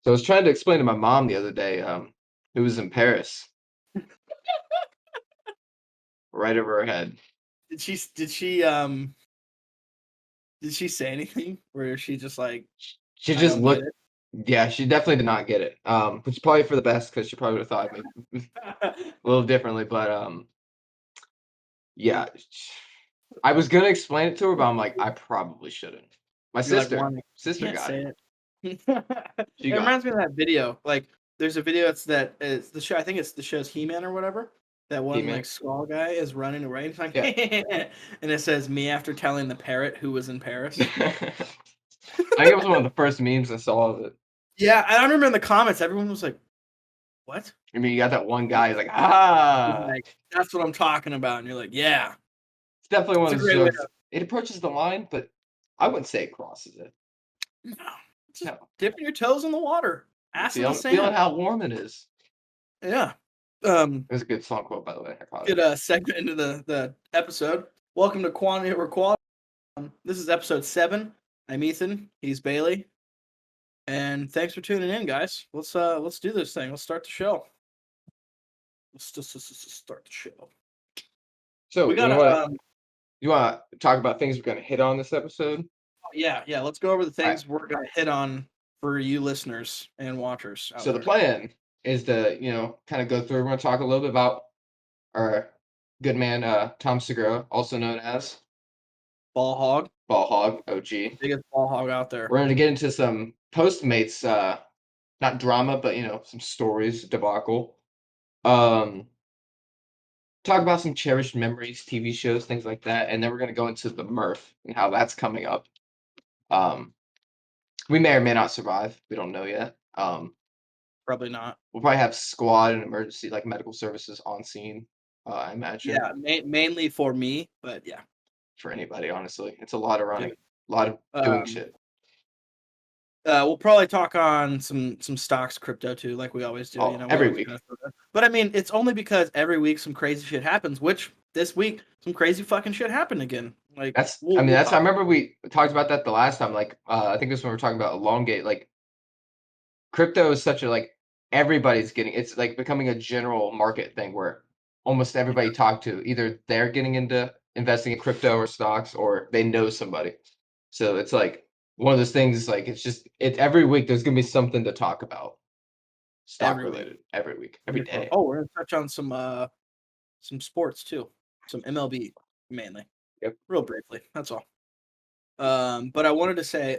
So I was trying to explain to my mom the other day, who was in Paris, right over her head. Did she say anything? Or is she just like, She I just don't get looked, yeah, she definitely did not get it. Which is probably for the best because she probably would have thought maybe it? a little differently. But yeah, I was gonna explain it to her, but I'm like, I probably shouldn't. My You're like, sister, one, sister can't got say it. it. She It got reminds me of that video. Like, there's a video. It's the show. I think it's the show's He-Man or whatever. That it, one like man. skull guy is running away. He's like, Yeah. and it says me after telling the parrot who was in Paris. I think it was one of the first memes I saw of it. Yeah, I remember in the comments, everyone was like, "What?" I mean, you got that one He's guy. He's like, ah. like, "That's what I'm talking about," and you're like, "Yeah." It's definitely one It's a of those great way jokes. to. It approaches the line, but I wouldn't say it crosses it. No, just No. dipping your toes in the water, ass in the Feeling sand. how warm it is. Yeah. Um, It was a good song quote, by the way. I caught good it. segment into the episode. Welcome to Quantity Over Quality. This is episode 7. I'm Ethan. He's Bailey. And thanks for tuning in, guys. Let's do this thing. Let's start the show. Let's just start the show. We So gotta you want to talk about things we're going to hit on this episode? yeah, let's go over the All right. things we're gonna hit on for you listeners and watchers out So the there. plan is to kind of go through. We're going to talk a little bit about our good man Tom Segura, also known as Ball hog. Ball Hog OG. Biggest ball hog out there. We're going to get into some Postmates, not drama, but some stories, debacle. Um, Talk about some cherished memories, TV shows, things like that, and then we're gonna go into the Murph and how that's coming up. Um, we may or may not survive. We don't know yet. Probably not. We'll probably have squad and emergency like medical services on scene. I imagine Yeah, mainly for me, but yeah. for anybody, honestly, it's a lot of Yeah. running, a lot of doing Um, shit. we'll probably talk on some stocks, crypto too, like we always do. Oh, We every always kind week. of. But I mean, it's only because every week some crazy shit happens. Which this week some crazy fucking shit happened again. Like That's I we'll mean we'll that's I talk. remember we talked about that the last time. Like I think this is when we were talking about elongate. Like crypto is such a like everybody's getting it's like becoming a general market thing where almost everybody Yeah, you talk to either they're getting into investing in crypto or stocks or they know somebody. So it's like one of those things like it's just it every week there's gonna be something to talk about. Stock every week. related every week, I'm every here for. day. Oh, we're gonna touch on some sports too, some MLB mainly, Yep. real briefly. That's all. But I wanted to say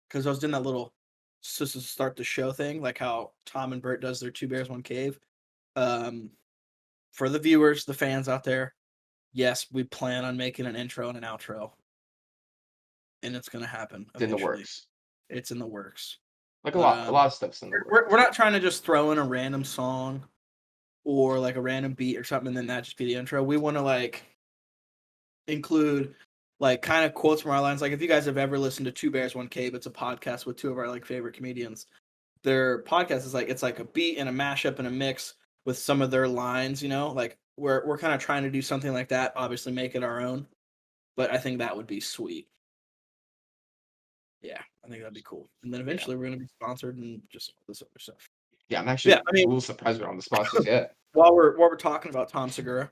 because I was doing that little just to start the show thing, like how Tom and Bert does their Two Bears One Cave. Um, for the viewers, the fans out there, yes, we plan on making an intro and an outro, and it's gonna happen It's in the eventually. works. It's in the works. Like But a lot of stuff's in the we're works. not trying to just throw in a random song or like a random beat or something, and then that just be the intro. We want to like include like kind of quotes from our lines. Like if you guys have ever listened to Two Bears One Cave, it's a podcast with two of our like favorite comedians. Their podcast is like it's like a beat and a mashup and a mix with some of their lines. Like we're kind of trying to do something like that. Obviously, make it our own. But I think that would be sweet. Yeah, I think that'd be cool. And then Yeah. eventually we're gonna be sponsored and just all this other stuff. Yeah, I'm Yeah, actually I a mean, little surprised we're on the sponsors yet. while we're talking about Tom Segura,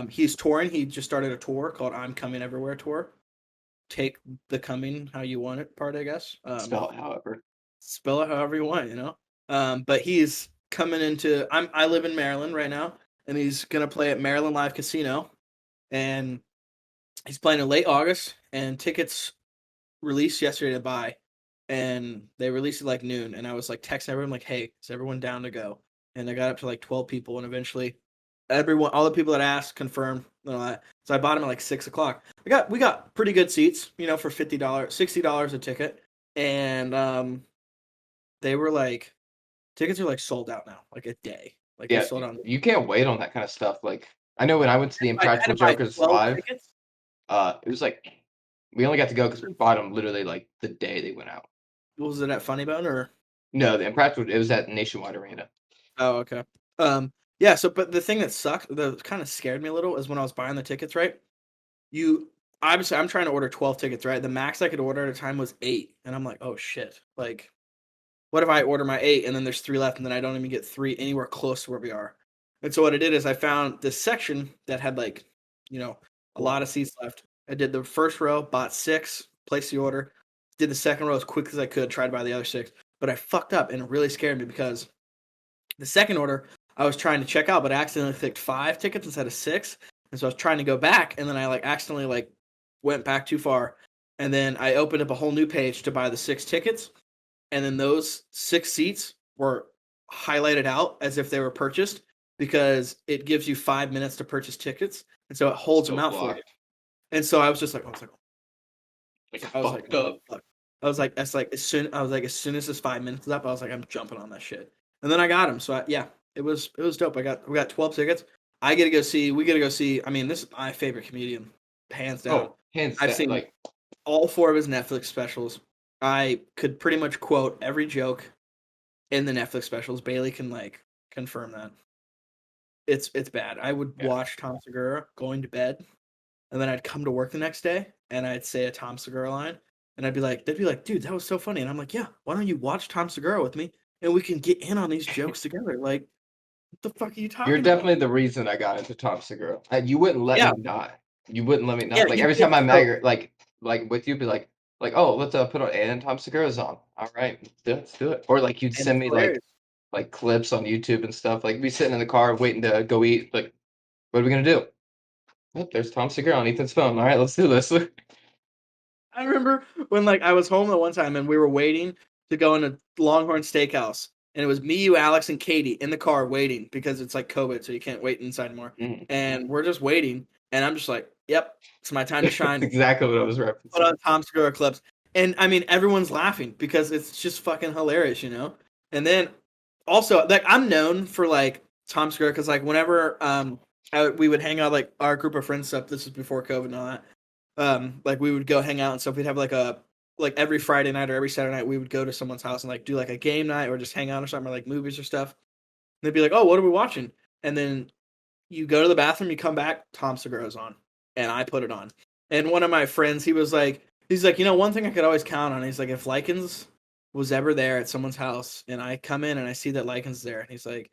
he's touring. He just started a tour called "I'm Coming Everywhere" tour. Take the coming how you want it part, I guess. Spell it however. Spell it however you want. But he's coming into. I live in Maryland right now, and he's gonna play at Maryland Live Casino, and he's playing in late August, and tickets released yesterday to buy, and they released it like noon, and I was like texting everyone like, "Hey, is everyone down to go?" And I got up to like 12 people, and eventually, all the people that asked confirmed and all that. So I bought them at like 6 o'clock. We got pretty good seats, for $50, $60 a ticket, and they were like tickets are like sold out now, like a day, like they Yeah, sold out. you can't wait on that kind of stuff. Like I know when I went to the I had Impractical to buy Jokers 12 live, tickets. it was like we only got to go because we bought them literally like the day they went out. Was it at Funny Bone or? No, the Impractical it was at Nationwide Arena. Oh, okay. Yeah. So, but the thing that sucked, that kind of scared me a little, is when I was buying the tickets. Right, you obviously I'm trying to order 12 tickets. Right, the max I could order at a time was 8, and I'm like, oh shit, like what if I order my 8 and then there's 3 left and then I don't even get 3 anywhere close to where we are? And so what I did is I found this section that had like, a lot of seats left. I did the first row, bought 6, placed the order, did the second row as quick as I could, tried to buy the other 6, but I fucked up and it really scared me because the second order I was trying to check out, but I accidentally clicked 5 tickets instead of 6, and so I was trying to go back, and then I accidentally went back too far, and then I opened up a whole new page to buy the 6 tickets, and then those 6 seats were highlighted out as if they were purchased because it gives you 5 minutes to purchase tickets, and so it holds them out for you. And so I was just like, I was like, as soon as this 5 minutes is up, I was like, I'm jumping on that shit. And then I got him. So it was dope. We got 12 tickets. We get to go see. I mean, this is my favorite comedian, hands down. I've seen all 4 of his Netflix specials. I could pretty much quote every joke in the Netflix specials. Bailey can confirm that. It's bad. I would watch Tom Segura going to bed, and then I'd come to work the next day and I'd say a Tom Segura line, and they'd be like, dude, that was so funny. And I'm like, yeah, why don't you watch Tom Segura with me and we can get in on these jokes together? Like, what the fuck are you talking about? You're definitely the reason I got into Tom Segura. You wouldn't let me not. You wouldn't let me not. Yeah, like every time I'm like with you, be like, oh, let's put on and Tom Segura's on. All right, let's do it. Or you'd send me like clips on YouTube and stuff. Like, be sitting in the car waiting to go eat. Like, what are we gonna do? Oh, there's Tom Segura on Ethan's phone. All right, let's do this. I remember when I was home the one time and we were waiting to go into Longhorn Steakhouse, and it was me, you, Alex, and Katie in the car waiting because it's COVID, so you can't wait inside anymore. And we're just waiting, and I'm just like, yep, it's my time to shine. That's exactly what I was referencing. Put on Tom Segura clips. And I mean, everyone's laughing because it's just fucking hilarious, And then also, I'm known for Tom Segura because whenever we would hang out, our group of friends stuff, this was before COVID and all that. We would go hang out and stuff. We'd have every Friday night or every Saturday night, we would go to someone's house and do a game night or just hang out or something, or movies or stuff. And they'd be like, oh, what are we watching? And then you go to the bathroom, you come back, Tom Segura's on. And I put it on. And one of my friends, he's like, one thing I could always count on. He's like, if Likens was ever there at someone's house and I come in and I see that Likens is there, and he's like,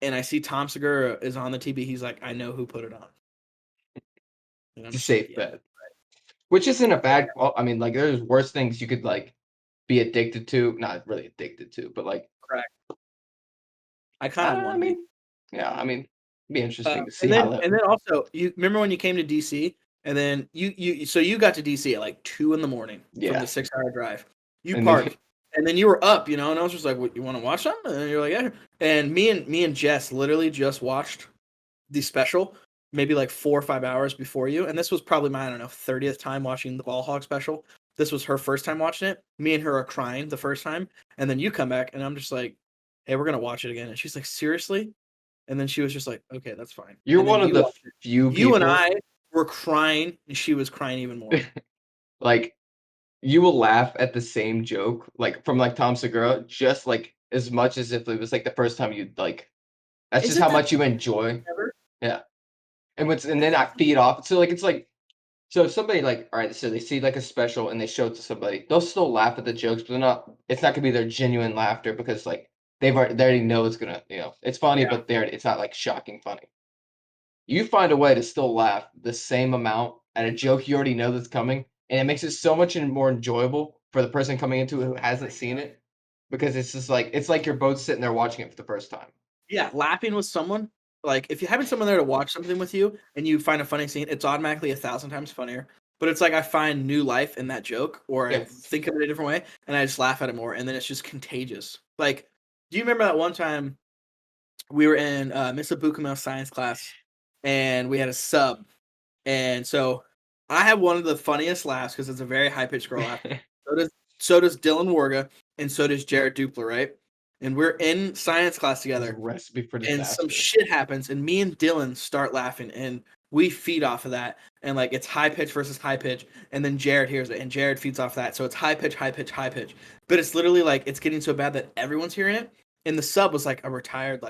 and I see Tom Segura is on the TV, he's like, I know who put it on. It's a safe bet. Which isn't a bad call. I mean, there's worse things you could be addicted to. Not really addicted to, but correct. I kind of want to. It'd be interesting to see and then also, you remember when you came to DC, and then you got to DC at 2 a.m. from the 6-hour drive. You parked, and then you were up, and I was just like, "What, you want to watch something?" And you're like, "Yeah." And me and Jess literally just watched the special, maybe 4 or 5 hours before you, and this was probably my 30th time watching the Ball Hog special. This was her first time watching it. Me and her are crying the first time, and then you come back, and I'm just like, "Hey, we're gonna watch it again." And she's like, "Seriously?" And then she was just like, "Okay, that's fine." You're one of the few people. You and I were crying, and she was crying even more. You will laugh at the same joke, from Tom Segura, just as much as if it was the first time you'd That's just how much you enjoy. Ever? Yeah. And then I feed off. So so if somebody all right, so they see a special and they show it to somebody, they'll still laugh at the jokes, but it's not gonna be their genuine laughter because they already know it's gonna, it's funny, but it's not shocking funny. You find a way to still laugh the same amount at a joke you already know that's coming, and it makes it so much more enjoyable for the person coming into it who hasn't seen it, because it's just it's like you're both sitting there watching it for the first time. Yeah, laughing with someone, if you're having someone there to watch something with you and you find a funny scene, it's automatically 1,000 times funnier. But it's I find new life in that joke, or I think of it a different way, and I just laugh at it more, and then it's just contagious. Do you remember that one time we were in Miss Abukuma's science class, and we had a sub, and so I have one of the funniest laughs because it's a very high-pitched girl laugh. So does Dylan Warga, and so does Jared Dupler, right? And we're in science class together. Recipe for disaster. And some shit happens, and me and Dylan start laughing, and we feed off of that. And it's high pitch versus high pitch, and then Jared hears it, and Jared feeds off that. So it's high pitch, high pitch, high pitch. But it's literally it's getting so bad that everyone's hearing it. And the sub was a retired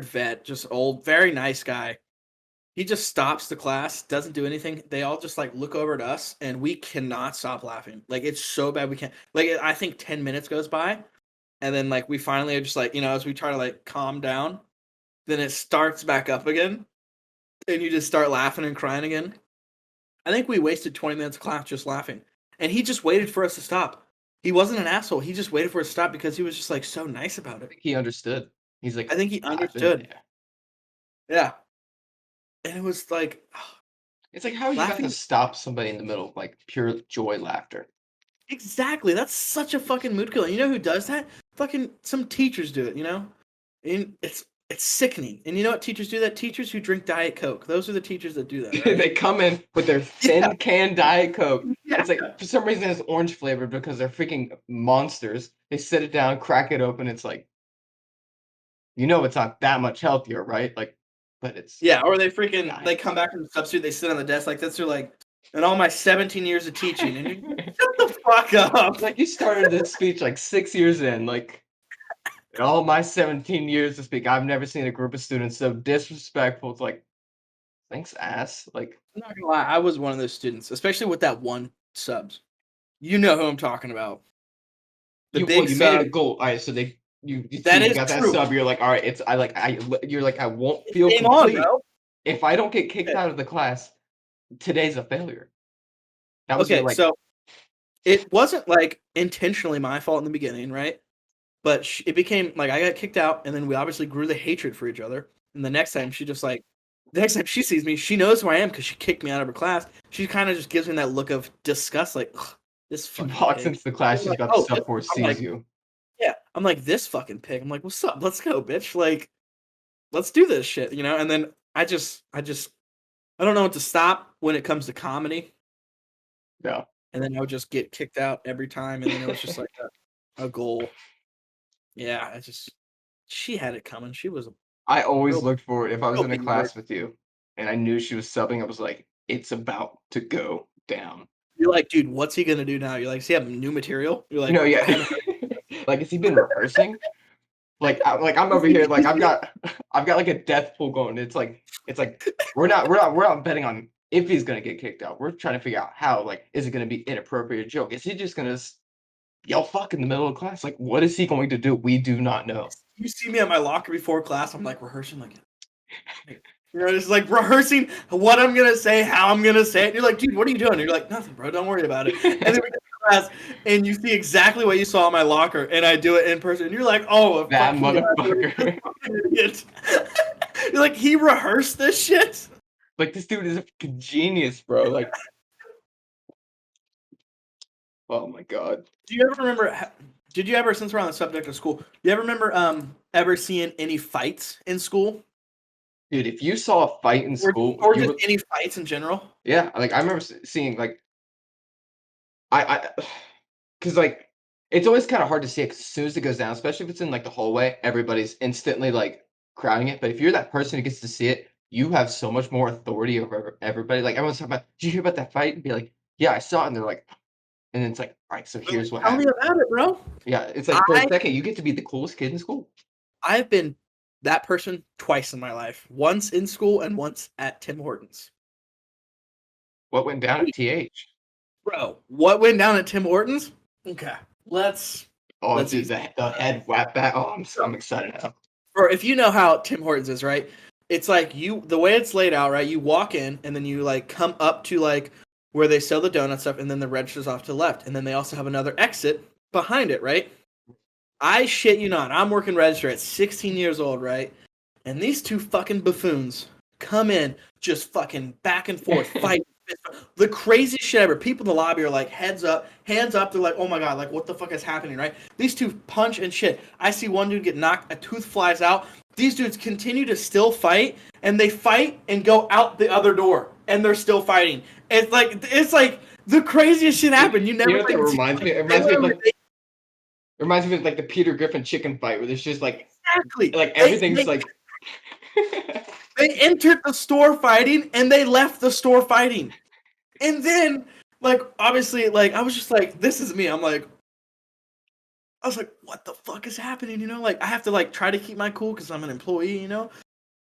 vet, just old, very nice guy. He just stops the class, doesn't do anything. They all just like look over at us, and we cannot stop laughing. Like it's so bad we can't. Like I think 10 minutes goes by, and then like we finally are just like as we try to like calm down, then it starts back up again, and you just start laughing and crying again. I think we wasted 20 minutes of class just laughing, and he just waited for us to stop. He wasn't an asshole. He just waited for us to stop because he was just like so nice about it. think he understood. He's like, I think he "I've been understood. there." Yeah, and it was like It's like, how are you about to laughing. stop somebody in the middle of like pure joy laughter? Exactly. That's such a fucking mood killer. You know who does that? Fucking some teachers do it, And it's sickening. And you know what teachers do that? Teachers who drink Diet Coke. Those are the teachers that do that, right? They come in with their Yeah. thin can Diet Coke. Yeah. It's like for some reason it's orange flavored because they're freaking monsters. They sit it down, crack it open. It's like, it's not that much healthier, right? Like, but it's Yeah, or they freaking nice. they come back from the substitute, they sit on the desk like this, they're like, in all my 17 years of teaching, and you shut the fuck up. It's like you started this speech like 6 years in. Like, in all my 17 years to speak, I've never seen a group of students so disrespectful. It's like, thanks, ass. Like, I'm not gonna lie, I was one of those students, especially with that one subs. You know who I'm talking about. The you big you made it a sub. goal. All right, so you That see you is got that true. sub. You're like, all right, you're like, I won't feel Game on, complete bro. if I don't get kicked Okay, out of the class. Today's a failure. That was your okay, like, so it wasn't like intentionally my fault in the beginning, right? But it became like I got kicked out, and then we obviously grew the hatred for each other. And the next time the next time she sees me, she knows who I am because she kicked me out of her class. She kind of just gives me that look of disgust, like this she fucking walks pig. into the class, I'm she's like, got the oh, sub force, I'm like, sees you. yeah, I'm like this fucking pig. I'm like, what's up? Let's go, bitch. Like, let's do this shit, And then I don't know what to stop when it comes to comedy, Yeah. and then I would just get kicked out every time, and then it was just like a goal. Yeah, she had it coming. She was a I always real, looked forward if I was real in a B-word. class with you and I knew she was subbing, I was like, it's about to go down. You're like, dude, what's he gonna do now? You're like, does he have new material? You're like, I Yeah. haven't heard. Like, has he been rehearsing? I'm over here, like I've got like a death pool going. It's like we're not betting on if he's gonna get kicked out. We're trying to figure out how. Like, is it gonna be inappropriate joke? Is he just gonna yell fuck in the middle of class? Like, what is he going to do? We do not know. You see me at my locker before class. I'm like rehearsing, like, just like rehearsing what I'm gonna say, how I'm gonna say it. And you're like, dude, what are you doing? And you're like, nothing, bro. Don't worry about it. And then we get to class, and you see exactly what you saw in my locker, and I do it in person. And you're like, oh, a That fucking motherfucker. idiot. You're like, he rehearsed this shit. Like, this dude is a fucking genius, bro. Like, oh my god. Do you ever remember? Did you ever, since we're on the subject of school, do you ever remember ever seeing any fights in school, Dude, if you saw a fight in school, or you just would, any fights in general? yeah, like I remember seeing like because like it's always kind of hard to see it 'cause as soon as it goes down, especially if it's in like the hallway, everybody's instantly like crowding it. But if you're that person who gets to see it, you have so much more authority over everybody. Like everyone's talking about, did you hear about that fight? And be like, yeah, I saw it. And they're like, and then it's like, all right, so here's what Tell me happened. about it, bro. Yeah, it's like for a I second, you get to be the coolest kid in school. I've been that person twice in my life. Once in school and once at Tim Hortons. What went down at TH? Bro, what went down at Tim Hortons? Okay, let's Oh, let's dude, ease. the head whap back. Oh, I'm excited now. Or if you know how Tim Hortons is, right? It's like the way it's laid out, right? You walk in and then you like come up to like where they sell the donut stuff, and then the register's off to the left, and then they also have another exit behind it, right? I shit you not, I'm working register at 16 years old, right? And these two fucking buffoons come in, just fucking back and forth, fight. The craziest shit ever. People in the lobby are like, heads up, hands up. They're like, oh my god, like what the fuck is happening, right? These two punch and shit. I see one dude get knocked, a tooth flies out. These dudes continue to still fight, and they fight and go out the other door, and they're still fighting. It's like the craziest shit happened. You never. You know what that reminds me? It reminds me of like it reminds me of like the Peter Griffin chicken fight where there's just like exactly everything's like they entered the store fighting and they left the store fighting. And then, like, obviously, like, I was just like, this is me. I was like, what the fuck is happening? Like, I have to, like, try to keep my cool because I'm an employee,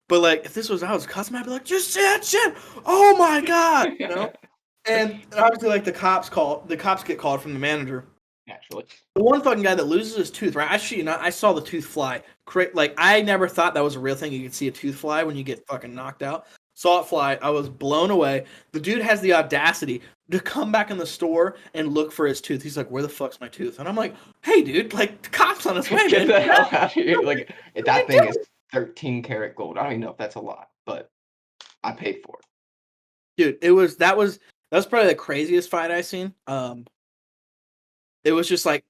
But like, if this was I was cussing, I'd be like, just say that shit. Oh my god, And obviously, like the cops get called from the manager. Naturally. The one fucking guy that loses his tooth, right? Actually, I saw the tooth fly. Like, I never thought that was a real thing. You could see a tooth fly when you get fucking knocked out. Saw it fly. I was blown away. The dude has the audacity to come back in the store and look for his tooth. He's like, "Where the fuck's my tooth?" And I'm like, "Hey, dude, like, the cops on his way, Get man. the hell out of here. Like, that thing is Dude, 13 karat gold. I don't even know if that's a lot, but I paid for it. that was probably the craziest fight I seen. It was just like,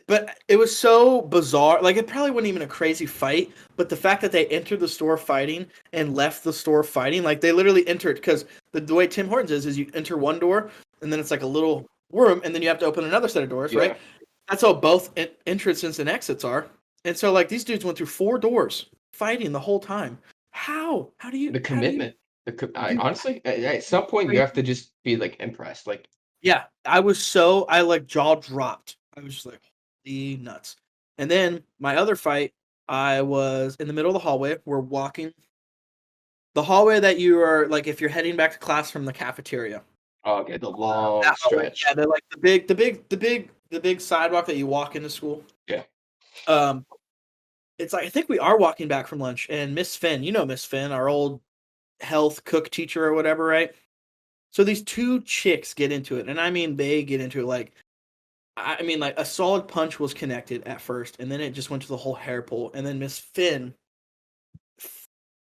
but it was so bizarre. Like, it probably wasn't even a crazy fight, but the fact that they entered the store fighting and left the store fighting, like they literally entered, because the way Tim Hortons is you enter one door and then it's like a little room, and then you have to open another set of doors, Yeah. right? That's how both entrances and exits are. And so, like, these dudes went through 4 doors fighting the whole time. How? How do you? The How do you? commitment. Honestly, at some point, you have to just be like impressed. Like, Yeah, I like jaw dropped. I was just like, the nuts. And then my other fight, I was in the middle of the hallway. We're walking the hallway that you are like if you're heading back to class from the cafeteria. oh, okay, the long That hallway, stretch. yeah, they're like the big sidewalk that you walk into school. Yeah. Um, it's like I think we are walking back from lunch, and Miss Finn, Miss Finn, our old health cook teacher or whatever, right? So these two chicks get into it, and I mean they get into it like I mean like a solid punch was connected at first, and then it just went to the whole hair pull, and then Miss Finn,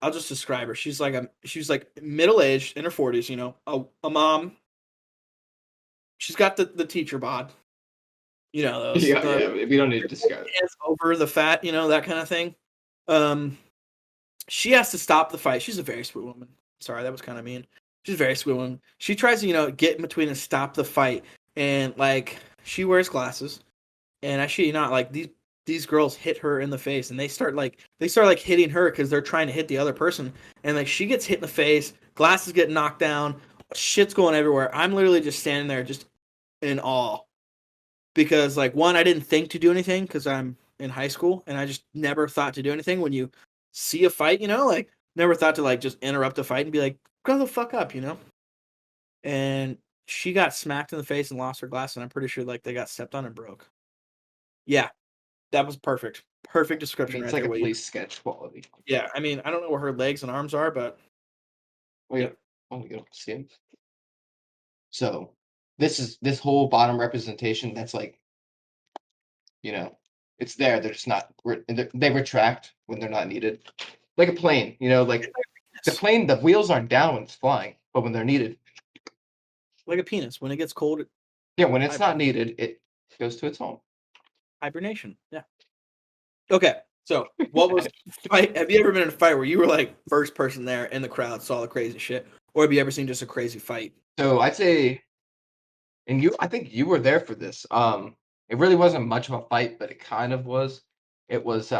I'll just describe her. She's like middle aged in her 40s, a mom. She's got the teacher bod, those Yeah, yeah. We don't need to discuss. hands over the fat, that kind of thing. Um, she has to stop the fight. She's a very sweet woman. Sorry, that was kind of mean. She's a very sweet woman. She tries to, get in between and stop the fight. And like she wears glasses. And I shit you not, like these girls hit her in the face, and they start hitting her because they're trying to hit the other person. And like she gets hit in the face, glasses get knocked down, shit's going everywhere. I'm literally just standing there just in awe. Because like one, I didn't think to do anything because I'm in high school and I just never thought to do anything when you see a fight, like never thought to like just interrupt a fight and be like, go the fuck up, And she got smacked in the face and lost her glass, and I'm pretty sure like they got stepped on and broke. Yeah, that was perfect. Perfect description It's right like there. a police sketch quality. Yeah, I mean, I don't know where her legs and arms are, but Wait, oh, you don't see him. So this whole bottom representation. That's like, it's there. They're just not. They retract when they're not needed, like a plane. Like the plane, the wheels aren't down when it's flying, but when they're needed, like a penis. When it gets cold, yeah, when it's not needed, it goes to its home. hibernation. Yeah. Okay, so what was fight? Have you ever been in a fight where you were like first person there in the crowd, saw the crazy shit, or have you ever seen just a crazy fight? So I'd say, and I think you were there for this. It really wasn't much of a fight, but it kind of was. It was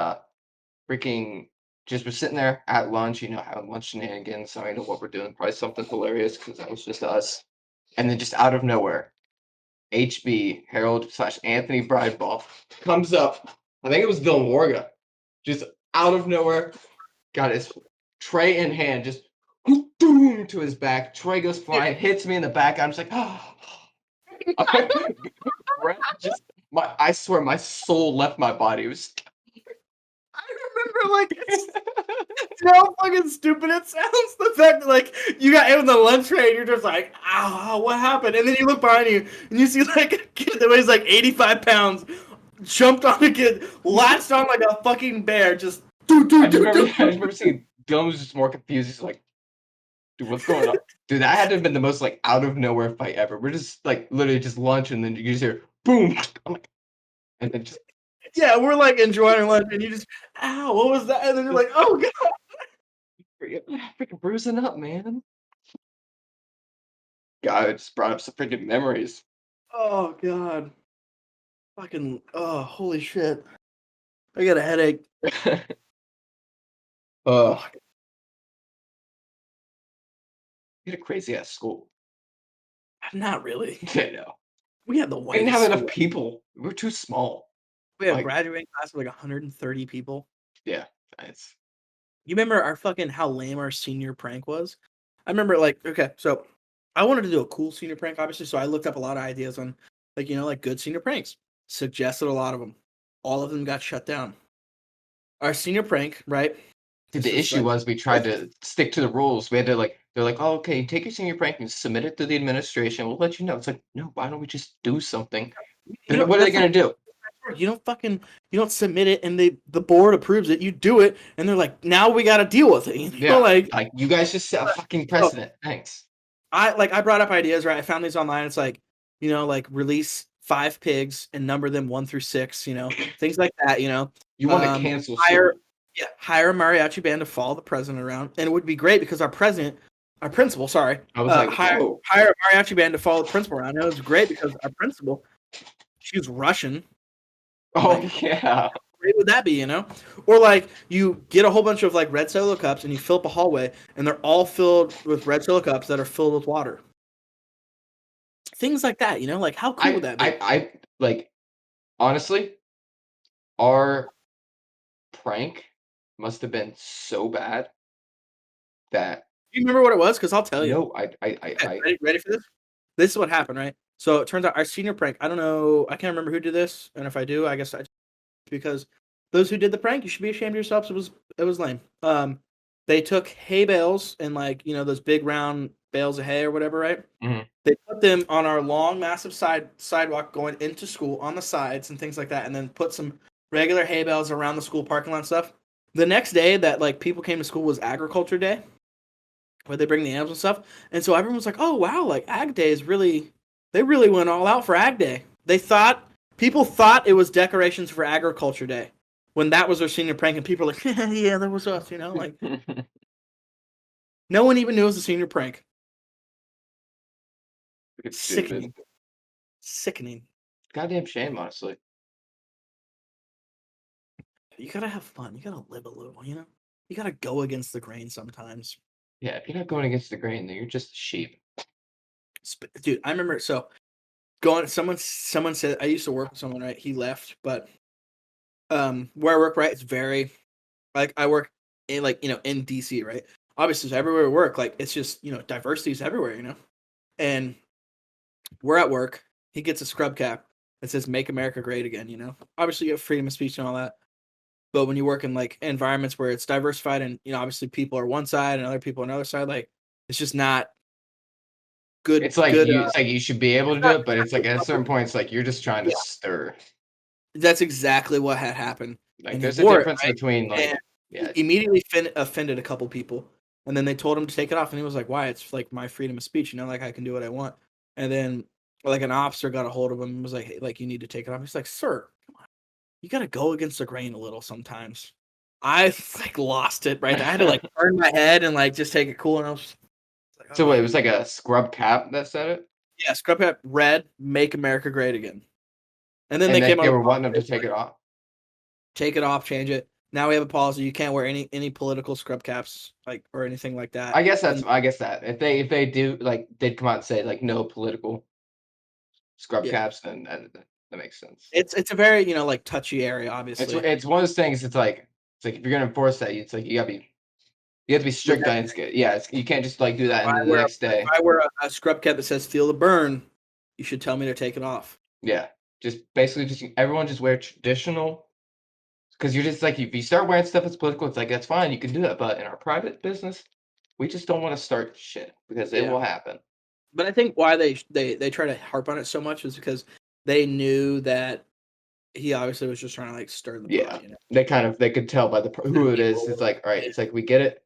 freaking just was sitting there at lunch, having lunch shenanigans. So I know what we're doing, probably something hilarious because that was just us. And then just out of nowhere, HB Harold / Anthony Brideball comes up. I think it was Dylan Warga, just out of nowhere, got his tray in hand, just boom to his back. Tray goes flying, hits me in the back. I'm just like, I swear, my soul left my body. It was. I remember how fucking stupid it sounds. The fact that like you got hit on the lunch tray and you're just like, ah, what happened? And then you look behind you and you see like a kid that weighs like 85 pounds jumped on a kid, latched on like a fucking bear, just I remember seeing Dylan was just more confused. He's like, dude, what's going on? Dude, that had to have been the most like out of nowhere fight ever. We're just like literally just lunch, and then you just hear boom. I'm like, and then just yeah, we're like enjoying our lunch, and you just, ow, what was that? And then you're like, oh god, freaking bruising up, man. God, it just brought up some freaking memories. oh god, fucking, oh holy shit, I got a headache. Oh, you had a crazy ass school. Not really. I know. We had the We didn't whitest have enough school. people. We were too small. We had a Like, graduating class of like 130 people. yeah, it's You remember our fucking how lame our senior prank was? I remember like okay, so I wanted to do a cool senior prank, obviously, so I looked up a lot of ideas on like like good senior pranks. Suggested a lot of them. All of them got shut down. Our senior prank, right? Dude, This the was issue like was we tried to stick to the rules. We had to like they're like, "Oh, okay, take your senior prank and submit it to the administration. We'll let you know." It's like, no, why don't we just do something? What are they that's not gonna do? you don't fucking you don't submit it and the board approves it. You do it and they're like, now we got to deal with it. Yeah, Like like you guys just set a fucking so precedent. Thanks. I brought up ideas, right? I found these online. It's like, like release 5 pigs and number them 1 through 6, things like that. You want to cancel Hire school? hire a mariachi band to follow the president around. And it would be great because our principal, sorry, I was like, whoa. hire a mariachi band to follow the principal around. And it was great because our principal, she was Russian. Oh Like, yeah. how great would that be? Or like you get a whole bunch of like red Solo cups and you fill up a hallway and they're all filled with red Solo cups that are filled with water. Things like that, like how cool would that be? I like honestly, our prank must have been so bad that Do you remember what it was? Because I'll tell you. no, Okay, ready for this? This is what happened, right? So it turns out our senior prank. I don't know. I can't remember who did this, and if I do, I guess because those who did the prank, you should be ashamed of yourselves. It was lame. They took hay bales and like those big round bales of hay or whatever, right? Mhm. They put them on our long, massive sidewalk going into school on the sides and things like that, and then put some regular hay bales around the school parking lot and stuff. The next day that like people came to school was agriculture day, where they bring the animals and stuff. And so everyone was like, "Oh wow, like Ag Day is they really went all out for Ag Day." People thought it was decorations for Agriculture Day, when that was their senior prank, and people were like, "Yeah, that was us," like no one even knew it was a senior prank. It's stupid. Sickening, sickening. Goddamn shame, honestly. You gotta have fun. You gotta live a little. You gotta go against the grain sometimes. Yeah, if you're not going against the grain, then you're just a sheep. Dude, I remember going. Someone said I used to work with someone, right? He left, but where I work, right, it's very like I work in in DC, right? Obviously, it's everywhere we work, like it's just diversity is everywhere. And we're at work. He gets a scrub cap that says "Make America Great Again." Obviously, you have freedom of speech and all that, but when you work in like environments where it's diversified and obviously people are one side and other people on another side, like it's just not good. It's like Good. you should be able to do it, but it's like at a certain point, it's like you're just trying to Yeah, stir. that's exactly what had happened, Like and he there's a wore it, difference right? between And like yeah, he immediately offended a couple people, and then they told him to take it off, and he was like, "Why? It's like my freedom of speech, like I can do what I want." And then like an officer got a hold of him and was like, "Hey, like you need to take it off." He's like, "Sir, come on, you gotta go against the grain a little sometimes." I like lost it right there. I had to like turn my head and like just take it cool, and I was just like, so "Oh wait, it was like a scrub cap that said it? yeah, scrub cap red, make America great again." And then And they then came out they with were a wanting them to policy, take it off? take it off, change it. Now we have a policy: you can't wear any political scrub caps, like or anything like that. And I guess that if they do like they'd come out and say like no political scrub yeah, caps, then that makes sense. it's a very like touchy area, obviously. It's one of those things. It's like if you're gonna enforce that, it's like you have to be The strict on next it. Yeah, you can't just like do that and then the next if day. I wear a scrub cap that says "Feel the burn," you should tell me to take it off. Yeah, just basically just everyone just wear traditional because you're just like if you start wearing stuff that's political, it's like that's fine, you can do that. But in our private business, we just don't want to start shit because it Yeah, will happen. but I think why they try to harp on it so much is because they knew that he obviously was just trying to like stir the Yeah, pot. they could tell by who it is. It's People, like all right, it's like we get it.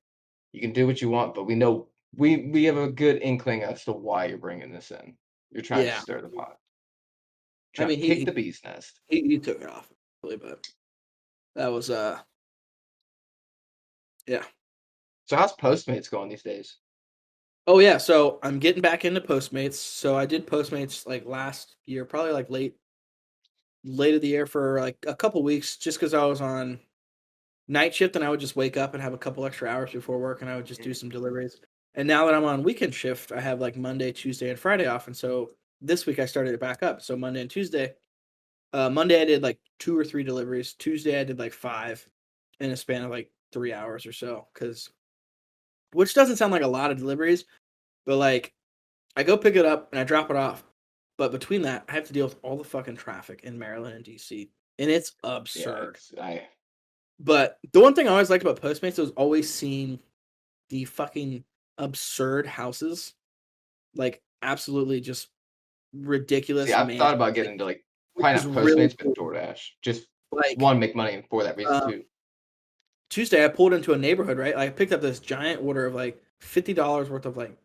You can do what you want, but we know we have a good inkling as to why you're bringing this in. You're trying to yeah. stir the pot, I trying to mean, kick the bee's nest. he took it off, really, but that was yeah. So how's Postmates going these days? Oh yeah, so I'm getting back into Postmates. So I did Postmates like last year, probably like late of the year for like a couple weeks, just because I was on night shift and I would just wake up and have a couple extra hours before work and I would just do some deliveries. And now that I'm on weekend shift, I have like Monday, Tuesday, and Friday off. And so this week I started it back up. So Monday and Tuesday. Monday I did like 2 or 3 deliveries. Tuesday I did like 5 in a span of like 3 hours or so, which doesn't sound like a lot of deliveries, but like I go pick it up and I drop it off. But between that, I have to deal with all the fucking traffic in Maryland and DC, and it's Yeah, absurd. I But the one thing I always liked about Postmates was always seeing the fucking absurd houses, like absolutely just see. ridiculous I've thought mansions, about like getting into like which probably is not really Postmates, but cool. DoorDash. Just Like one, make money for that reason um, too. Tuesday, I pulled into a neighborhood, right? I picked up this giant order of like $50 worth of like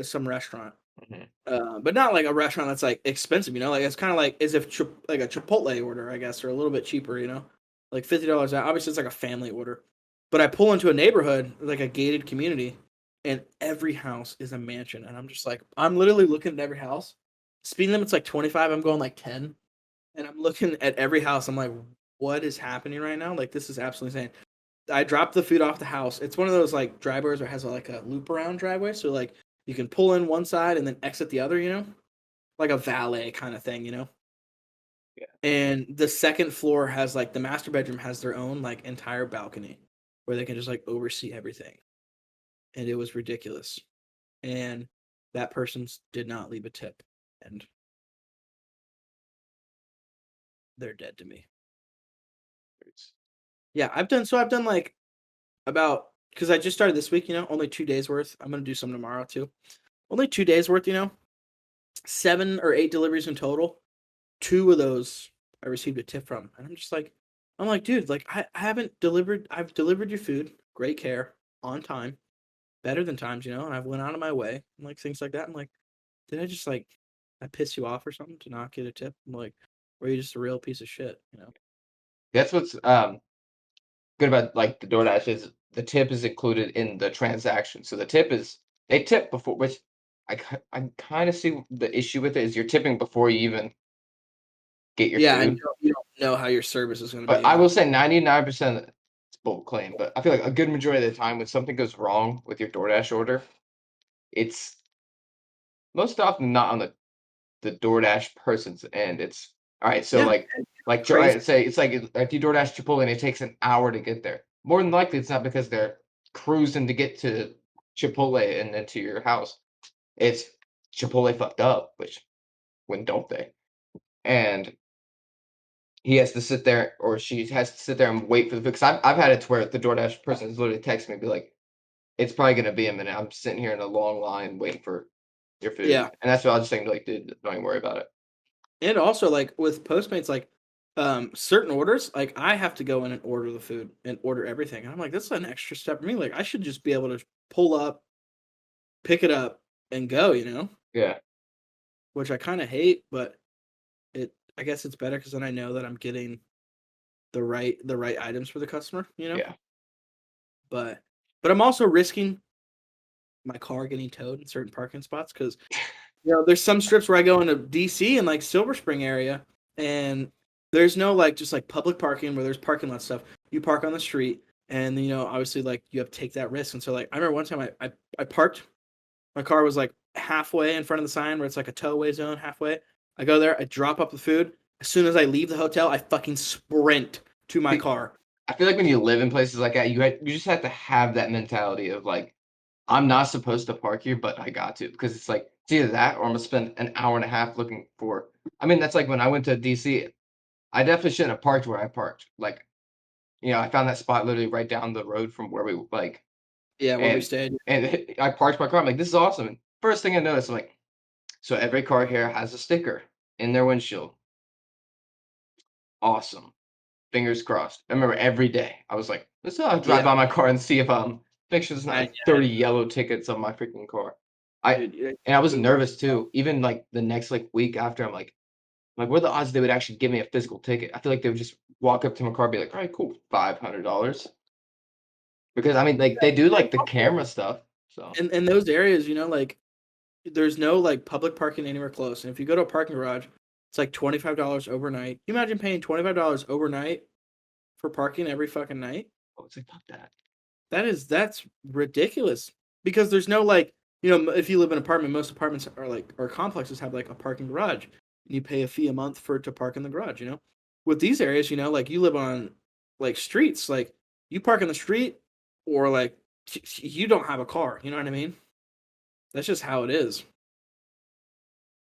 some restaurant, Mhm. but not like a restaurant that's like expensive, you know. Like it's kind of like as if like a Chipotle order, I guess, or a little bit cheaper, you know, like $50 out. Obviously, it's like a family order, but I pull into a neighborhood, like a gated community, and every house is a mansion, and I'm just like, I'm literally looking at every house. Speed limit's like 25. I'm going like 10, and I'm looking at every house. I'm like, what is happening right now? Like this is absolutely insane. I dropped the food off the house. It's one of those like driveways where it has like a loop around driveway, so like you can pull in one side and then exit the other, you know, like a valet kind of thing, you know. Yeah, And the second floor has like the master bedroom has their own like entire balcony where they can just like oversee everything, and it was ridiculous. And that person did not leave a tip, and they're dead to me. it's- Yeah, I've done like about because I just started this week, you know, only 2 days worth. I'm gonna do some tomorrow too. Only 2 days worth, you know, 7 or 8 deliveries in total. Two of those I received a tip from, and I'm like, dude, like I haven't delivered. I've delivered your food, great care, on time, better than times, you know, and I've went out of my way, and like things like that. I'm like, did I just like I piss you off or something to not get a tip? I'm like, or are you just a real piece of shit, you know? that's what's good about like the DoorDash is the tip is included in the transaction. So the tip is they tip before, which I kind of see the issue with it is you're tipping before you even get your Yeah, and food. you don't know how your service is going to But be. I Yeah, will say 99% it's bold claim. But I feel like a good majority of the time when something goes wrong with your DoorDash order, it's most often not on the DoorDash person's end. It's all right. So yeah, crazy. I'd say it's like if you DoorDash Chipotle and it takes an hour to get there. More than likely, it's not because they're cruising to get to Chipotle and then to your house. It's Chipotle fucked up, which when don't they? And he has to sit there, or she has to sit there and wait for the food. Because I've had it to where the DoorDash person has literally texted me and be like, "It's probably gonna be a minute. I'm sitting here in a long line waiting for your food," Yeah, and that's what I was just saying. Like, dude, don't even worry about it. and also like with Postmates, like certain orders, like I have to go in and order the food and order everything, and I'm like, that's an extra step for me. Like I should just be able to pull up, pick it up, and go, you know, Yeah, which I kind of hate, but I guess it's better because then I know that I'm getting the right items for the customer, you know. yeah. But I'm also risking my car getting towed in certain parking spots because you know there's some strips where I go into DC and like Silver Spring area, and there's no like just like public parking where there's parking lot stuff. You park on the street, and you know obviously like you have to take that risk. And so like I remember one time I parked, my car was like halfway in front of the sign where it's like a towaway zone halfway. I go there, I drop up the food. As soon as I leave the hotel, I fucking sprint to my See, car. I feel like when you live in places like that, you just have to have that mentality of like, I'm not supposed to park here, but I got to because it's like it's either that or I'm gonna spend an hour and a half looking for. I mean, that's like when I went to DC. I definitely shouldn't have parked where I parked. Like, I found that spot literally right down the road from where we like, Yeah, where we and stayed. I parked my car. I'm like, this is awesome. And first thing I noticed, I'm like, so every car here has a sticker in their windshield. Awesome. Fingers crossed. I remember every day I was like, let's drive Yeah, by my car and see if make sure there's not like I 30 yellow tickets on my freaking car. I dude, yeah, and I was Uber. nervous too. Even like the next like week after, I'm like, what are the odds they would actually give me a physical ticket? I feel like they would just walk up to my car, and be like, all right, cool, $500. Because I mean, like they do And like the also, camera stuff. So in those areas, you know, like there's no like public parking anywhere close. And if you go to a parking garage, it's like $25 overnight. Can you imagine paying $25 overnight for parking every fucking night? it's like fuck that. That's ridiculous. Because there's no like, you know, if you live in an apartment, most apartments are like or complexes have like a parking garage. And you pay a fee a month for it to park in the garage, you know? With these areas, you know, like you live on like streets, like You park in the street, or like you don't have a car. You know what I mean? That's just how it is,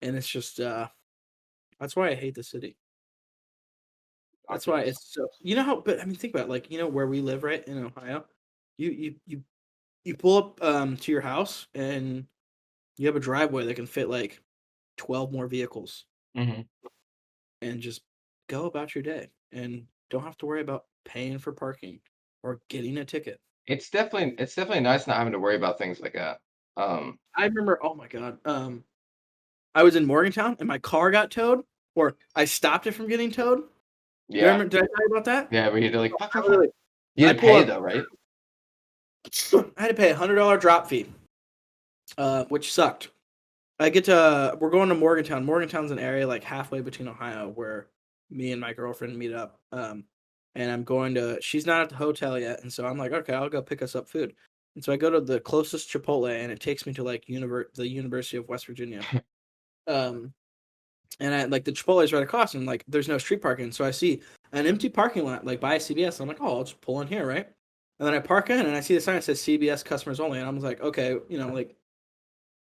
and it's just that's why I hate the city. That's why Documents. it's so. You know how? But I mean, think about it, like where we live, right in Ohio. You pull up to your house and you have a driveway that can fit like 12 more vehicles, Hmm. and just go about your day and don't have to worry about paying for parking or getting a ticket. It's definitely nice not having to worry about things like that. Um, I remember, oh my god, I was in Morgantown and my car got towed, or I stopped it from getting towed. yeah, Did I tell you about that? yeah, we had to like fuck, I fuck, fuck. literally, You I had to pull pay up. though, right? I had to pay $100 drop fee, which sucked. We're going to Morgantown. Morgantown's an area like halfway between Ohio where me and my girlfriend meet up. And I'm going to, she's not at the hotel yet. And so I'm like, okay, I'll go pick us up food. And so I go to the closest Chipotle and it takes me to like the University of West Virginia. Um, and I like the Chipotle is right across and like there's no street parking. So I see an empty parking lot like by CBS. I'm like, oh, I'll just pull in here, right? And then I park in and I see the sign that says CBS customers only. And I was like, okay, like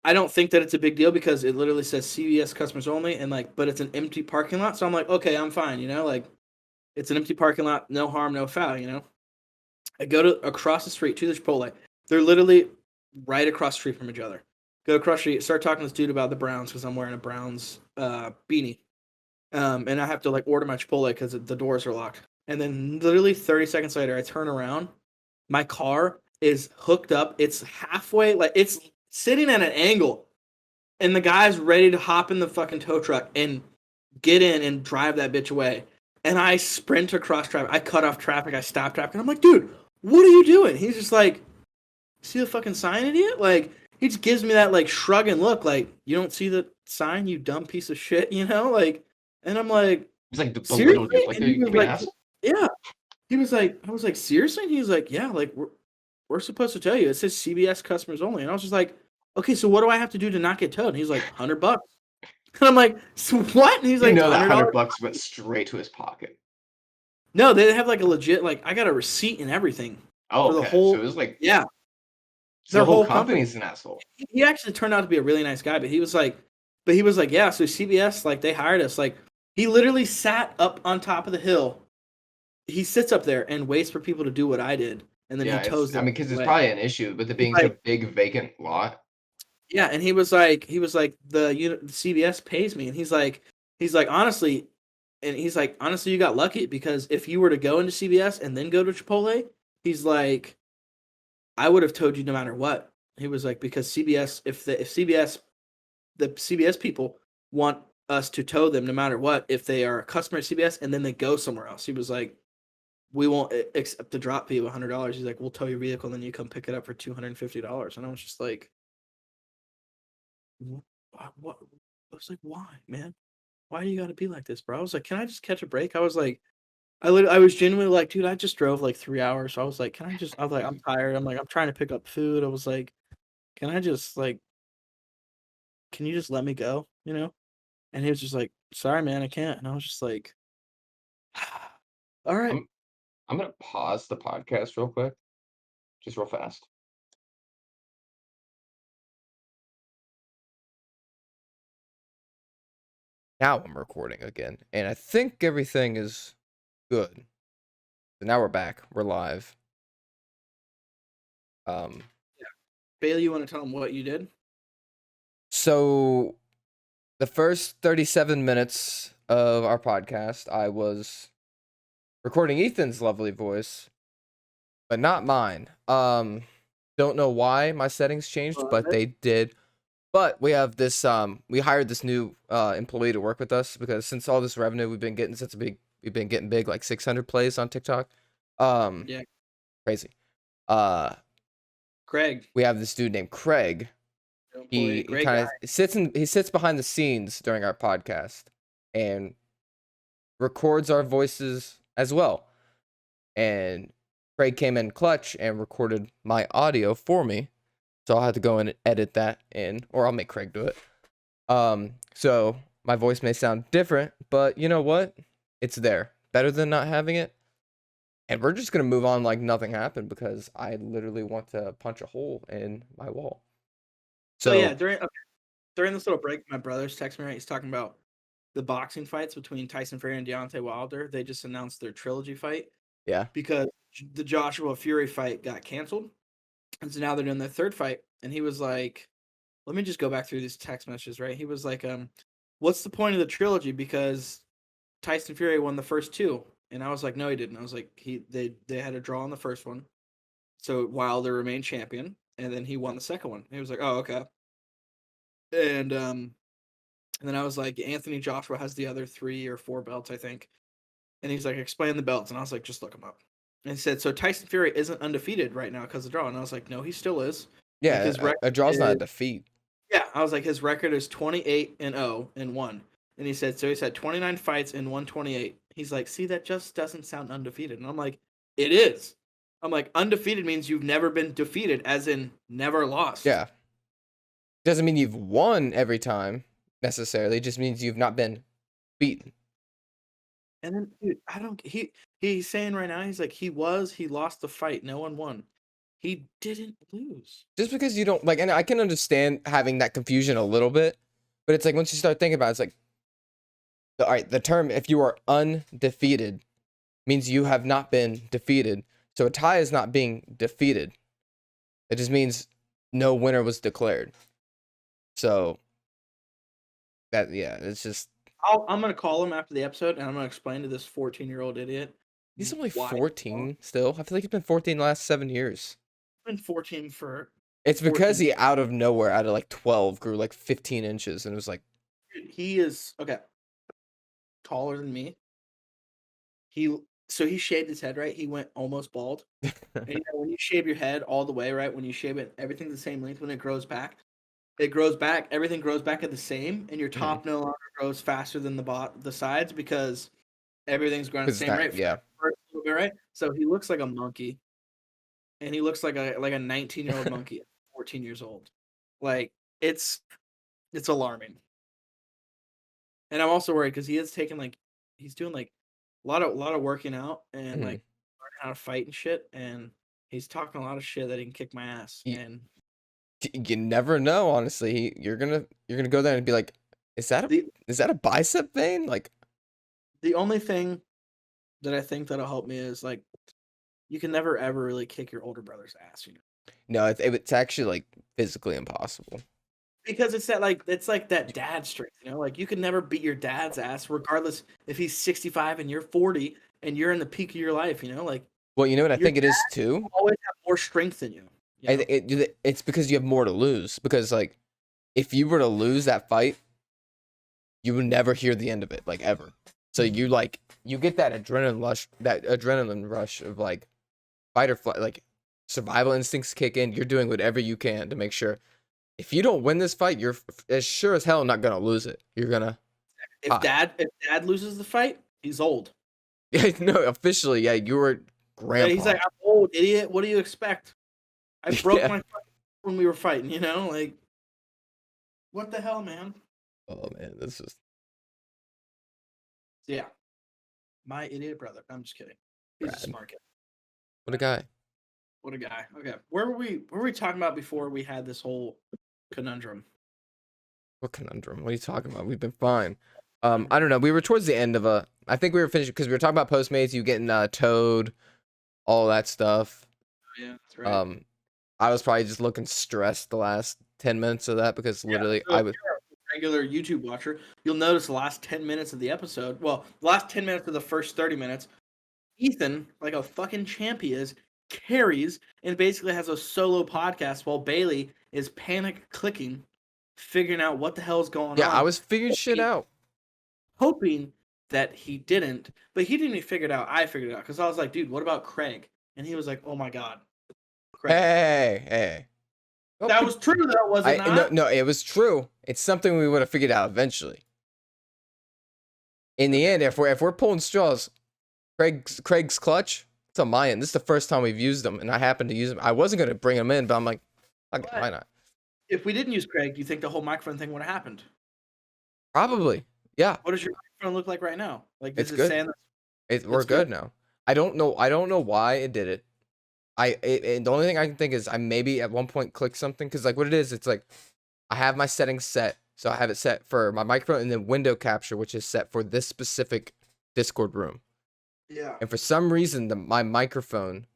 I don't think that it's a big deal because it literally says CVS customers only and like but it's an empty parking lot. So I'm like, okay, I'm fine, like it's an empty parking lot, no harm, no foul. I go to across the street to the Chipotle. They're literally right across the street from each other. Go across the street, start talking to this dude about the Browns because I'm wearing a Browns beanie. And I have to like order my Chipotle because the doors are locked. And then literally 30 seconds later, I turn around. My car is hooked up. It's halfway, like it's sitting at an angle and the guy's ready to hop in the fucking tow truck and get in and drive that bitch away. And I sprint across traffic. I cut off traffic. I stop traffic. And I'm like, dude, what are you doing? He's just like, see the fucking sign, idiot? Like, he just gives me that like shrug and look, like, you don't see the sign, you dumb piece of shit, Like, and I'm like, It's like belittled you, seriously? like And you he was give me an like, ass. yeah. He was like, I was like, seriously? And he was like, yeah, like we're supposed to tell you. It says CBS customers only. And I was just like, okay, so what do I have to do to not get towed? And he's like, $100. And I'm like, so what? And he's You like, know that $100. $100 went straight to his pocket. No, they have like a legit, like I got a receipt and everything Oh, for the okay. So whole, it was like, yeah, so their the whole whole company. company's an asshole. He actually turned out to be a really nice guy, but he was like, yeah, so CBS, like they hired us. Like he literally sat up on top of the hill. He sits up there and waits for people to do what I did. And then he Yeah, tows I them mean, because it's away. probably an issue with it He's being such like, a big vacant lot. yeah, and he was like the CBS pays me, and he's like honestly, and he's like honestly, you got lucky because if you were to go into CBS and then go to Chipotle, he's like, I would have told you no matter what. He was like because CBS, if CBS people want us to tow them no matter what, if they are a customer at CBS and then they go somewhere else, he was like, we won't accept the drop fee of $100. He's like, we'll tow your vehicle and then you come pick it up for $250. And I was just like, what? I was like, why, man? Why do you got to be like this, bro? I was like, can I just catch a break? I was like, I was genuinely like, dude, I just drove like 3 hours. So I was like, can I just? I was like, I'm tired. I'm like, I'm trying to pick up food. I was like, can I just like, can you just let me go? And he was just like, sorry, man, I can't. And I was just like, all right. I'm I'm gonna pause the podcast real quick, just real fast. Now I'm recording again, and I think everything is good. So now we're back. We're live. Um, Bailey, you want to tell him what you did? so the first 37 minutes of our podcast, I was recording Ethan's lovely voice, but not mine. Don't know why my settings changed, Love but it. they did. But we have this we hired this new employee to work with us because since all this revenue we've been getting we've been getting big, like 600 plays on TikTok. Um Yeah, Crazy. Uh Craig, we have this dude named Craig. employee, He great kind guy. of he sits behind the scenes during our podcast and records our voices as well. And Craig came in clutch and recorded my audio for me. So I'll have to go in and edit that in, or I'll make Craig do it. So my voice may sound different, but you know what? It's there. Better than not having it. And we're just gonna move on like nothing happened because I literally want to punch a hole in my wall. So yeah, So during this little break, my brother's texting me. Right, he's talking about the boxing fights between Tyson Fury and Deontay Wilder. They just announced their trilogy fight yeah, because the Joshua Fury fight got canceled, and so now they're doing their third fight. And he was like, "Let me just go back through these text messages." Right, he was like, what's the point of the trilogy? Because Tyson Fury won the first two." And I was like, "No, he didn't." I was like, they had a draw on the first one, so Wilder remained champion, and then he won the second one." He was like, "Oh, okay." And then I was like, "Anthony Joshua has the other 3 or 4 belts, I think." And he's like, "Explain the belts." And I was like, "Just look them up." And he said, "So Tyson Fury isn't undefeated right now because of the draw." And I was like, "No, he still is." Like yeah, his record a draw's not a is, defeat. yeah. I was like, his record is 28-0 and 1. And he said, so he's had 29 fights and won 28. He's like, "See, that just doesn't sound undefeated." And I'm like, "It is." I'm like, undefeated means you've never been defeated, as in never lost. Yeah, doesn't mean you've won every time necessarily. It just means you've not been beaten. And then, dude, I don't. He's saying right now, he's like, he lost the fight. No one won. He didn't lose. Just because you don't like, and I can understand having that confusion a little bit, but it's like once you start thinking about it, it's like, all right, the term "if you are undefeated" means you have not been defeated. So a tie is not being defeated. It just means no winner was declared. So that, yeah, it's just I'm gonna call him after the episode, and I'm gonna explain to this 14-year-old idiot. he's only why 14 still. I feel like he's been 14 the last 7 years. He's been 14 for. It's because 14. he out of nowhere, out of like 12, grew like 15 inches, and it was like, Dude, he is okay. Taller than me. So he shaved his head, right? He went almost bald. And you know, when you shave your head all the way, right? When you shave it, everything's the same length. When it grows back, everything grows back at the same, and your top no longer grows faster than the sides because everything's growing at the same rate. Yeah. For a little bit, right? So he looks like a monkey, and he looks like a 19-year-old monkey at 14 years old. Like it's alarming. And I'm also worried because he is taking he's doing like a lot of working out and like learning how to fight and shit, and he's talking a lot of shit that he can kick my ass. And you never know, honestly. You're gonna go there and be like, is that a bicep vein? Like, the only thing that I think that'll help me is like, you can never ever really kick your older brother's ass, you know? No, it's actually like physically impossible. Because it's like that dad strength, you know? Like you can never beat your dad's ass, regardless if he's 65 and you're 40 and you're in the peak of your life, you know? Like, well, you know what I think it is too? Always have more strength than you. You know? It's because you have more to lose. Because like, if you were to lose that fight, you would never hear the end of it, like ever. So you get that adrenaline rush of like fight or flight, like survival instincts kick in. You're doing whatever you can to make sure if you don't win this fight, you're as sure as hell not gonna lose it. You're gonna. If dad loses the fight, he's old. Yeah, no, officially, yeah, you were grandpa. Yeah, he's like, "I'm old, idiot. What do you expect? I broke my foot when we were fighting, you know? Like, what the hell, man?" Oh man, this is. Yeah, my idiot brother. I'm just kidding. He's a smart kid. What a guy. What a guy. Okay, where were we talking about before we had this whole conundrum? What conundrum? What are you talking about? We've been fine. I don't know. We were towards the end of I think we were finished because we were talking about Postmates. You getting towed, all that stuff. Yeah, that's right. I was probably just looking stressed the last 10 minutes of that because literally I was. Regular YouTube watcher, you'll notice the last 10 minutes of the episode. Well, the last 10 minutes of the first 30 minutes, Ethan, like a fucking champ he is, carries and basically has a solo podcast while Bailey is panic clicking, figuring out what the hell's going on. Yeah, I was figuring shit out. Hoping that he didn't, but he didn't even figure it out. I figured it out because I was like, "Dude, what about Craig?" And he was like, "Oh my god, Craig." Hey. That was true, though, was it not? No, it was true. It's something we would have figured out eventually. In the end, if we're pulling straws, Craig's clutch, it's on my end. This is the first time we've used them, and I happened to use them. I wasn't going to bring them in, but I'm like, okay, why not? If we didn't use Craig, do you think the whole microphone thing would have happened? Probably, yeah. What does your microphone look like right now? Like, it's good. We're good now. I don't know why it did it. The only thing I can think is I maybe at one point clicked something because like what it is, it's like I have my settings set, so I have it set for my microphone and then window capture, which is set for this specific Discord room. Yeah. And for some reason, my microphone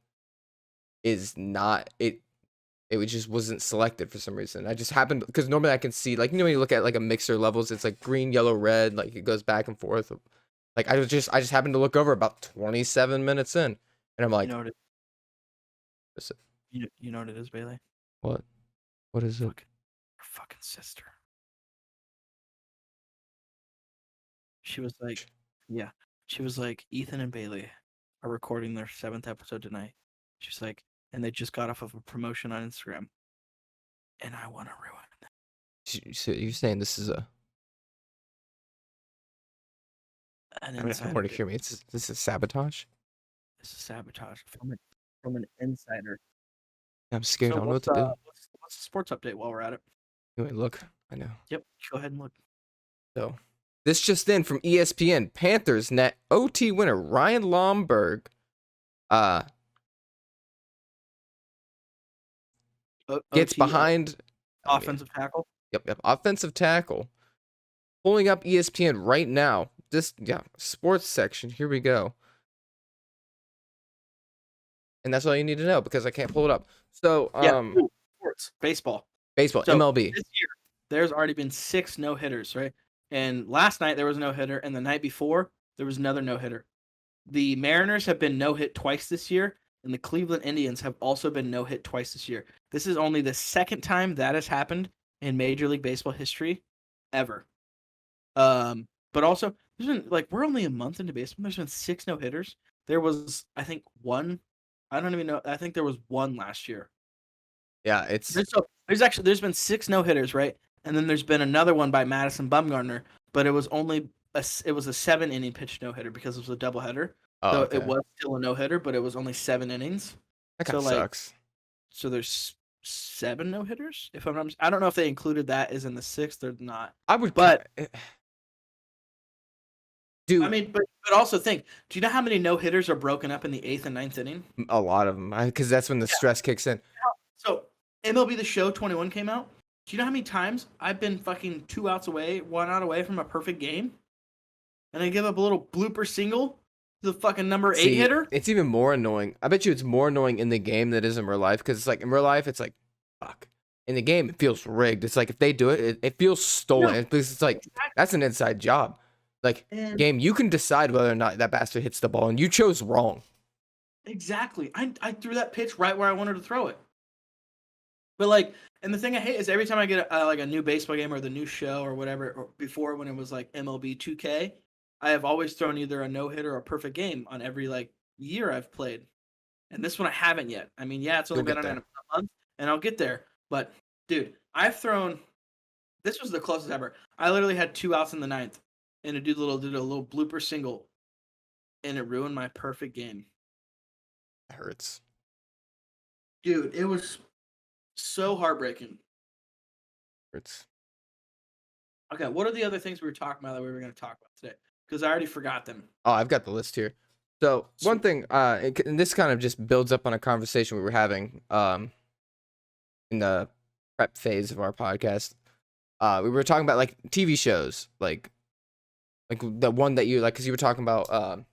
is not it. It just wasn't selected for some reason. I just happened because normally I can see like when you look at like a mixer levels, it's like green, yellow, red, like it goes back and forth. Like I just happened to look over about 27 minutes in, and I'm like, You know what it, "What's it- you know what it is, Bailey? what? What is it?" Fucking, your fucking sister. She was like, yeah. She was like, Ethan and Bailey are recording their 7th episode tonight. She's like, and they just got off of a promotion on Instagram, and I want to ruin it. So you're saying this is a? And I mean, I don't want to hear me. This is sabotage. This is sabotage from an insider. I'm scared. I don't know what what's, to do. what's the sports update while we're at it? Anyway, look, I know. Yep, go ahead and look. So, this just in from ESPN: Panthers net OT winner Ryan Lomberg. Gets OT, behind offensive tackle. Yep. Offensive tackle. Pulling up ESPN right now. This sports section. Here we go. And that's all you need to know because I can't pull it up. So Sports, baseball, baseball, So, MLB. This year, there's already been 6 no-hitters, right? And last night there was a no-hitter, and the night before there was another no-hitter. The Mariners have been no-hit twice this year, and the Cleveland Indians have also been no-hit twice this year. This is only the second time that has happened in Major League Baseball history ever. But also there's been like we're only a month into baseball. There's been 6 no-hitters. There was I think one. I don't even know. I think there was one last year. Yeah, it's There's been 6 no-hitters, right? And then there's been another one by Madison Bumgarner, but it was only a 7-inning pitch no-hitter because it was a doubleheader. So okay. it was still a no-hitter, but it was only 7 innings. That kind of sucks. So there's 7 no-hitters. If I'm not, I don't know if they included that as in the 6th or not. I would, but dude. I mean, but also think. Do you know how many no-hitters are broken up in the 8th and 9th inning? A lot of them, because that's when the stress kicks in. So MLB The Show 21 came out. Do you know how many times I've been fucking 2 outs away, 1 out away from a perfect game, and I give up a little blooper single to the fucking number 8 hitter? It's even more annoying. I bet you it's more annoying in the game than it is in real life because it's like in real life it's like, fuck. In the game it feels rigged. It's like if they do it, it feels stolen. No, Because it's like exactly. that's an inside job. Like game, you can decide whether or not that bastard hits the ball, and you chose wrong. Exactly. I threw that pitch right where I wanted to throw it. But like, and the thing I hate is every time I get like a new baseball game or the new show or whatever, or before when it was like MLB 2K, I have always thrown either a no-hitter or a perfect game on every like year I've played. And this one I haven't yet. I mean, yeah, it's only been on a month, and I'll get there. But dude, I've thrown. This was the closest ever. I literally had 2 outs in the 9th, and it did a little blooper single, and it ruined my perfect game. It hurts, dude. It was so heartbreaking. Hurts. Okay, what are the other things we were talking about that we were going to talk about today? Because I already forgot them. Oh, I've got the list here. So one thing, and this kind of just builds up on a conversation we were having, in the prep phase of our podcast. We were talking about like TV shows, like the one that you like, because you were talking about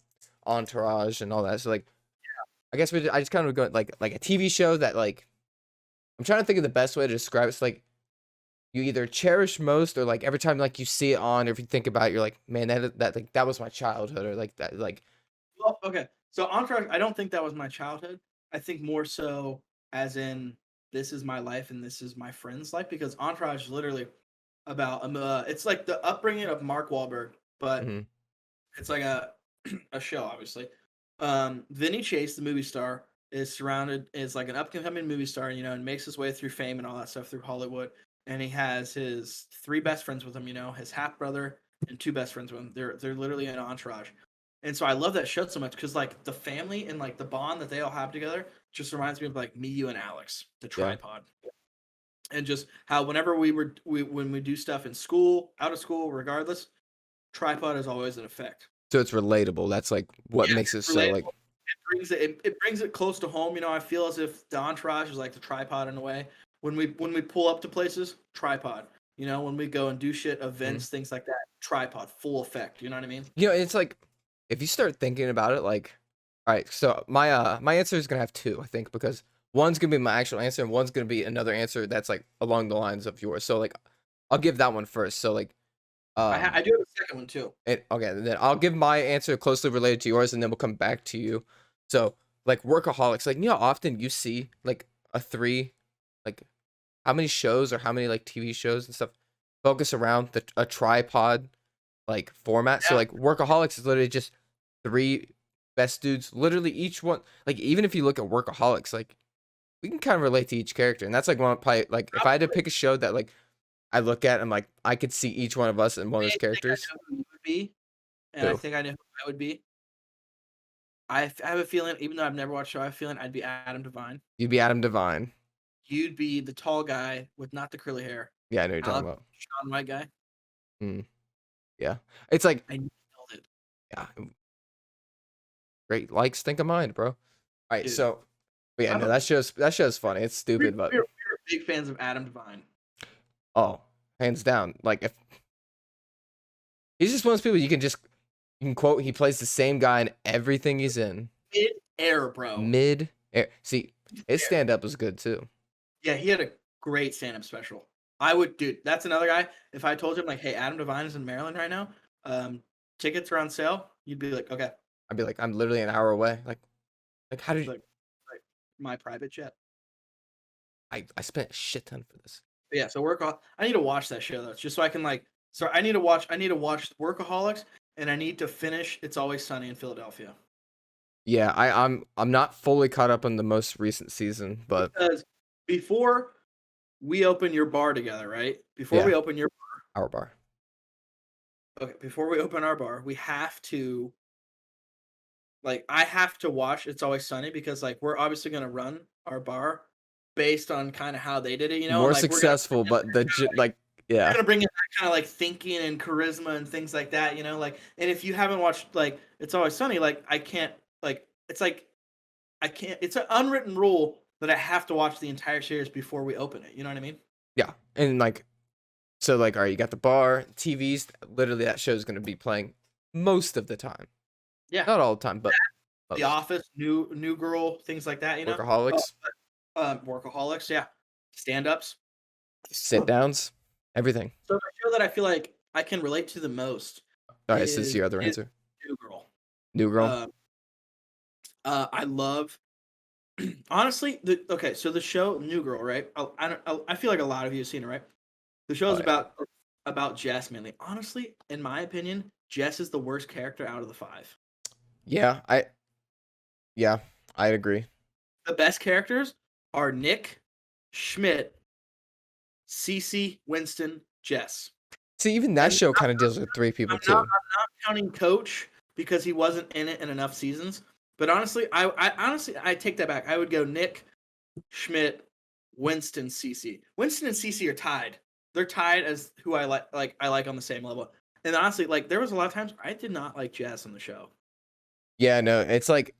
Entourage and all that. So like, I guess I just kind of go like a TV show that like, I'm trying to think of the best way to describe it. It's like you either cherish most or like every time like you see it on, or if you think about it, you're like, man, that was my childhood, or like that like. Well, okay. So Entourage, I don't think that was my childhood. I think more so as in this is my life and this is my friend's life, because Entourage is literally about it's like the upbringing of Mark Wahlberg, but it's like a show, obviously. Vinny Chase, the movie star, is like an upcoming movie star, you know, and makes his way through fame and all that stuff through Hollywood. And he has his 3 best friends with him, you know, his half brother and 2 best friends with him. They're literally an entourage. And so I love that show so much because like the family and like the bond that they all have together just reminds me of like me, you, and Alex, the tripod. And just how whenever when we do stuff in school, out of school, regardless, tripod is always in effect. So it's relatable. That's like what makes it so like. it brings it close to home. You know, I feel as if the entourage is like the tripod in a way. When we pull up to places, tripod. You know, when we go and do shit, events, things like that, tripod, full effect. You know what I mean? It's like if you start thinking about it, like, all right, so my answer is gonna have two, I think, because one's gonna be my actual answer and one's gonna be another answer that's like along the lines of yours. So like, I'll give that one first. So like, I do have a second one too. okay, then I'll give my answer closely related to yours, and then we'll come back to you. So like workaholics, like how often you see like a three, like how many shows or how many like TV shows and stuff focus around a tripod like format. So like workaholics is literally just three best dudes. Literally each one, like even if you look at workaholics, like we can kind of relate to each character, and that's like one probably like if I had to pick a show that like I look at, I'm like I could see each one of us in one of those characters. I know who you would be, and I think I know who I would be. I have a feeling, even though I've never watched the show, I have a feeling I'd be Adam Devine. You'd be Adam Devine. You'd be the tall guy with not the curly hair. Yeah, I know what you're talking about. Sean White guy. Yeah, it's like I nailed it. yeah, great likes, think of mine, bro. All right, Dude. so but yeah, no, that show's funny. It's stupid, but we're big fans of Adam Devine. oh, hands down. Like if he's just one of those people you can quote. He plays the same guy in everything he's in. Mid air, bro. Mid air. See, his stand up was good too. Yeah, he had a great stand up special. I would, dude. That's another guy. If I told him like, hey, Adam Devine is in Maryland right now, tickets are on sale, you'd be like, okay. I'd be like, I'm literally an hour away. Like how did you? Like my private jet. I spent a shit ton for this. But yeah, so I need to watch that show though, just so I can like. So I need to watch Workaholics, and I need to finish It's Always Sunny in Philadelphia. Yeah, I'm not fully caught up on the most recent season, but because before we open your bar together, right? Before we open your bar, our bar. Okay, before we open our bar, we have to like I have to watch It's Always Sunny because like we're obviously gonna run our bar based on kind of how they did it, you know, more like, successful, but yeah, we're gonna bring in that kind of like thinking and charisma and things like that, you know, like. And if you haven't watched like It's Always Sunny, like I can't like it's like I can't. It's an unwritten rule that I have to watch the entire series before we open it. You know what I mean? Yeah, and like, so like, all right, you got the bar, TVs. Literally, that show is going to be playing most of the time. Yeah, not all the time, but The Office, New Girl, things like that. You know, Workaholics, Workaholics. Yeah, stand-ups, sit downs, everything. So the show that I feel like I can relate to the most. All right, so this is your other answer. New Girl. New Girl. I love. Honestly, so the show New Girl, right? I feel like a lot of you have seen it, right? The show is about Jess mainly. Honestly, in my opinion, Jess is the worst character out of the 5. Yeah, I'd agree. The best characters are Nick, Schmidt, Cece, Winston, Jess. See, even that show kind of deals with 3 people too. I'm not counting Coach because he wasn't in it in enough seasons. But honestly, I take that back. I would go Nick, Schmidt, Winston, Cece. Winston and Cece are tied. They're tied as who I like on the same level. And honestly, like there was a lot of times I did not like Jess on the show. Yeah, no, it's like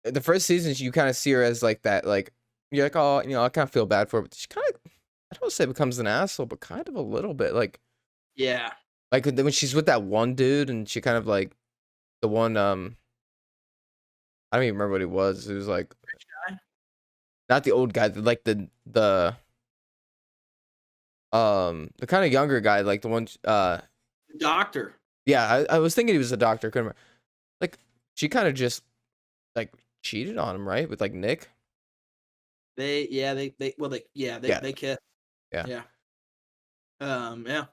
the first seasons you kind of see her as like that, like you're like, oh, I kind of feel bad for her, but she kind of, I don't want to say becomes an asshole, but kind of a little bit, like, yeah, like when she's with that one dude and she kind of like the one, I don't even remember what he was. It was like, not the old guy, like the kind of younger guy, like the one, the doctor. Yeah, I was thinking he was a doctor. Couldn't remember. Like she kind of just like cheated on him, right? With like Nick. They kissed. Yeah. Yeah.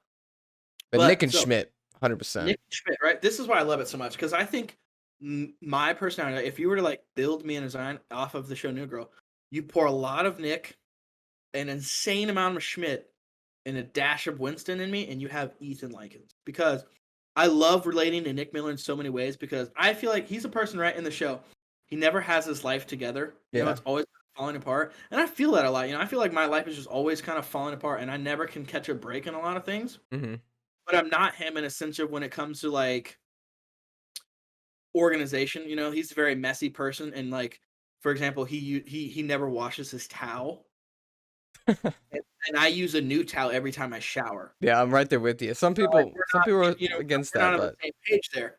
But Nick and Schmidt, 100%. Nick and Schmidt, right? This is why I love it so much because I think my personality, if you were to like build me and design off of the show New Girl, you pour a lot of Nick, an insane amount of Schmidt, and a dash of Winston in me, and you have Ethan Likens. Because I love relating to Nick Miller in so many ways because I feel like he's a person right in the show. He never has his life together. You know, it's always falling apart. And I feel that a lot. You know, I feel like my life is just always kind of falling apart and I never can catch a break in a lot of things. Mm-hmm. But I'm not him in a sense of when it comes to like organization. You know, he's a very messy person, and like for example, he never washes his towel, and I use a new towel every time I shower. Yeah, I'm right there with you. Some So, like, people, some people are you know, against we're not that, on the but same page there.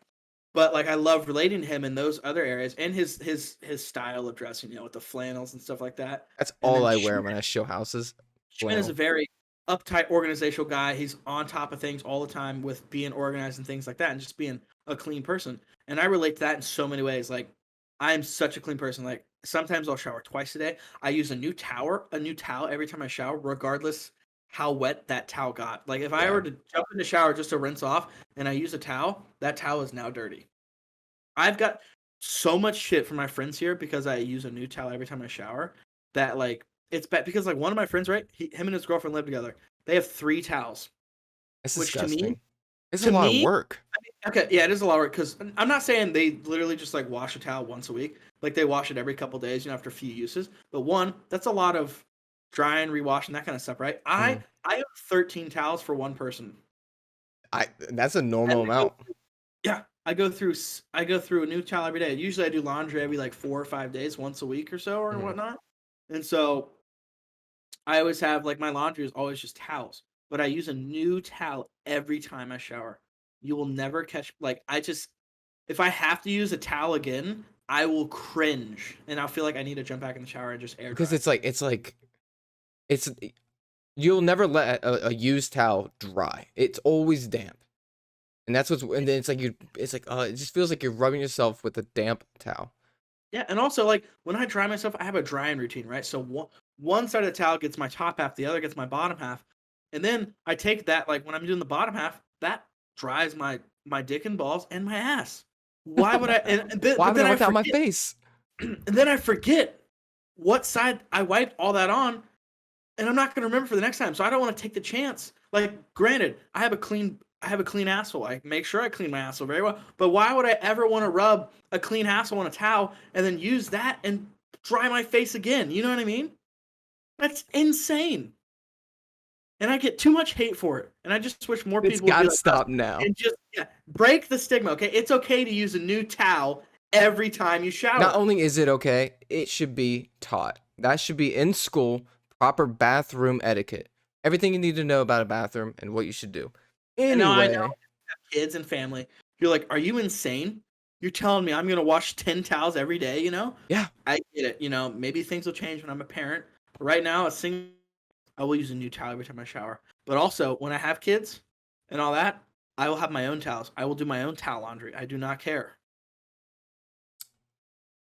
But like I love relating to him in those other areas and his style of dressing, you know, with the flannels and stuff like that. that's And all then I wear when I show houses. Schmidt is a Flannel. very uptight organizational guy. He's on top of things all the time with being organized and things like that and just being a clean person. And I relate to that in so many ways. Like I am such a clean person. Like sometimes I'll shower twice a day. I use a new towel every time I shower, regardless how wet that towel got. Like if I Yeah. were to jump in the shower just to rinse off and I use a towel, that towel is now dirty. I've got so much shit from my friends here because I use a new towel every time I shower that like it's bad because like one of my friends, right? Him and his girlfriend live together. They have 3 towels, It's which disgusting. It's a to lot of me, work. okay, yeah, it is a lot of work because I'm not saying they literally just like wash a towel once a week. Like they wash it every couple days, you know, after a few uses. But one, that's a lot of drying, rewashing, that kind of stuff, right? I have 13 towels for one person. That's a And normal amount. yeah, I go through a new towel every day. Usually I do laundry every like 4 or 5 days, once a week or so or Mhm. whatnot. And so I always have like my laundry is always just towels, but I use a new towel every time I shower. You will never catch like I just if I have to use a towel again, I will cringe and I'll feel like I need to jump back in the shower and just air Because dry. it's you'll never let a used towel dry. It's always damp. And that's what's and then it's like it just feels like you're rubbing yourself with a damp towel. Yeah, and also like when I dry myself, I have a drying routine, right? So one side of the towel gets my top half, the other gets my bottom half, and then I take that like when I'm doing the bottom half, that dries my dick and balls and my ass. Why would I? Why But would then I I want that on my forget, face? and then I forget what side I wiped all that on, and I'm not gonna remember for the next time. So I don't want to take the chance. Like, granted, I have a clean asshole. I make sure I clean my asshole very well. But why would I ever want to rub a clean asshole on a towel and then use that and dry my face again? You know what I mean? That's insane. And I get too much hate for it. And I just wish more It's people would be gotta like us stop now. and just break the stigma. Okay, it's okay to use a new towel every time you shower. Not only is it okay, it should be taught. That should be in school, proper bathroom etiquette. Everything you need to know about a bathroom and what you should do. And now I know Anyway, kids and family. You're like, are you insane? You're telling me I'm gonna wash 10 towels every day, you know? yeah. I get it. You know, maybe things will change when I'm a parent. But right now, I will use a new towel every time I shower. But also, when I have kids and all that, I will have my own towels. I will do my own towel laundry. I do not care.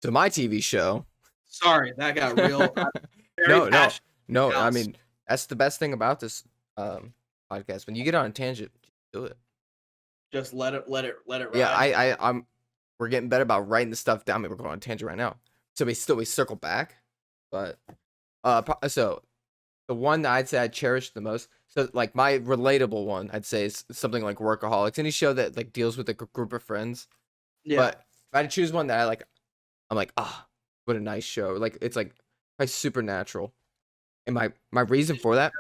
So my TV show. Sorry, that got real. I'm very No, no, passionate no. about I towels. mean, that's the best thing about this podcast. When you get on a tangent, do it. Just let it ride. Yeah, I'm. We're getting better about writing the stuff down. I mean, we're going on a tangent right now, so we circle back, but so the one that I'd say I cherish the most. So like my relatable one, I'd say is something like Workaholics, any show that like deals with a group of friends. Yeah. But if I had to choose one that I'm like, what a nice show. Like it's like Supernatural, and my reason for that,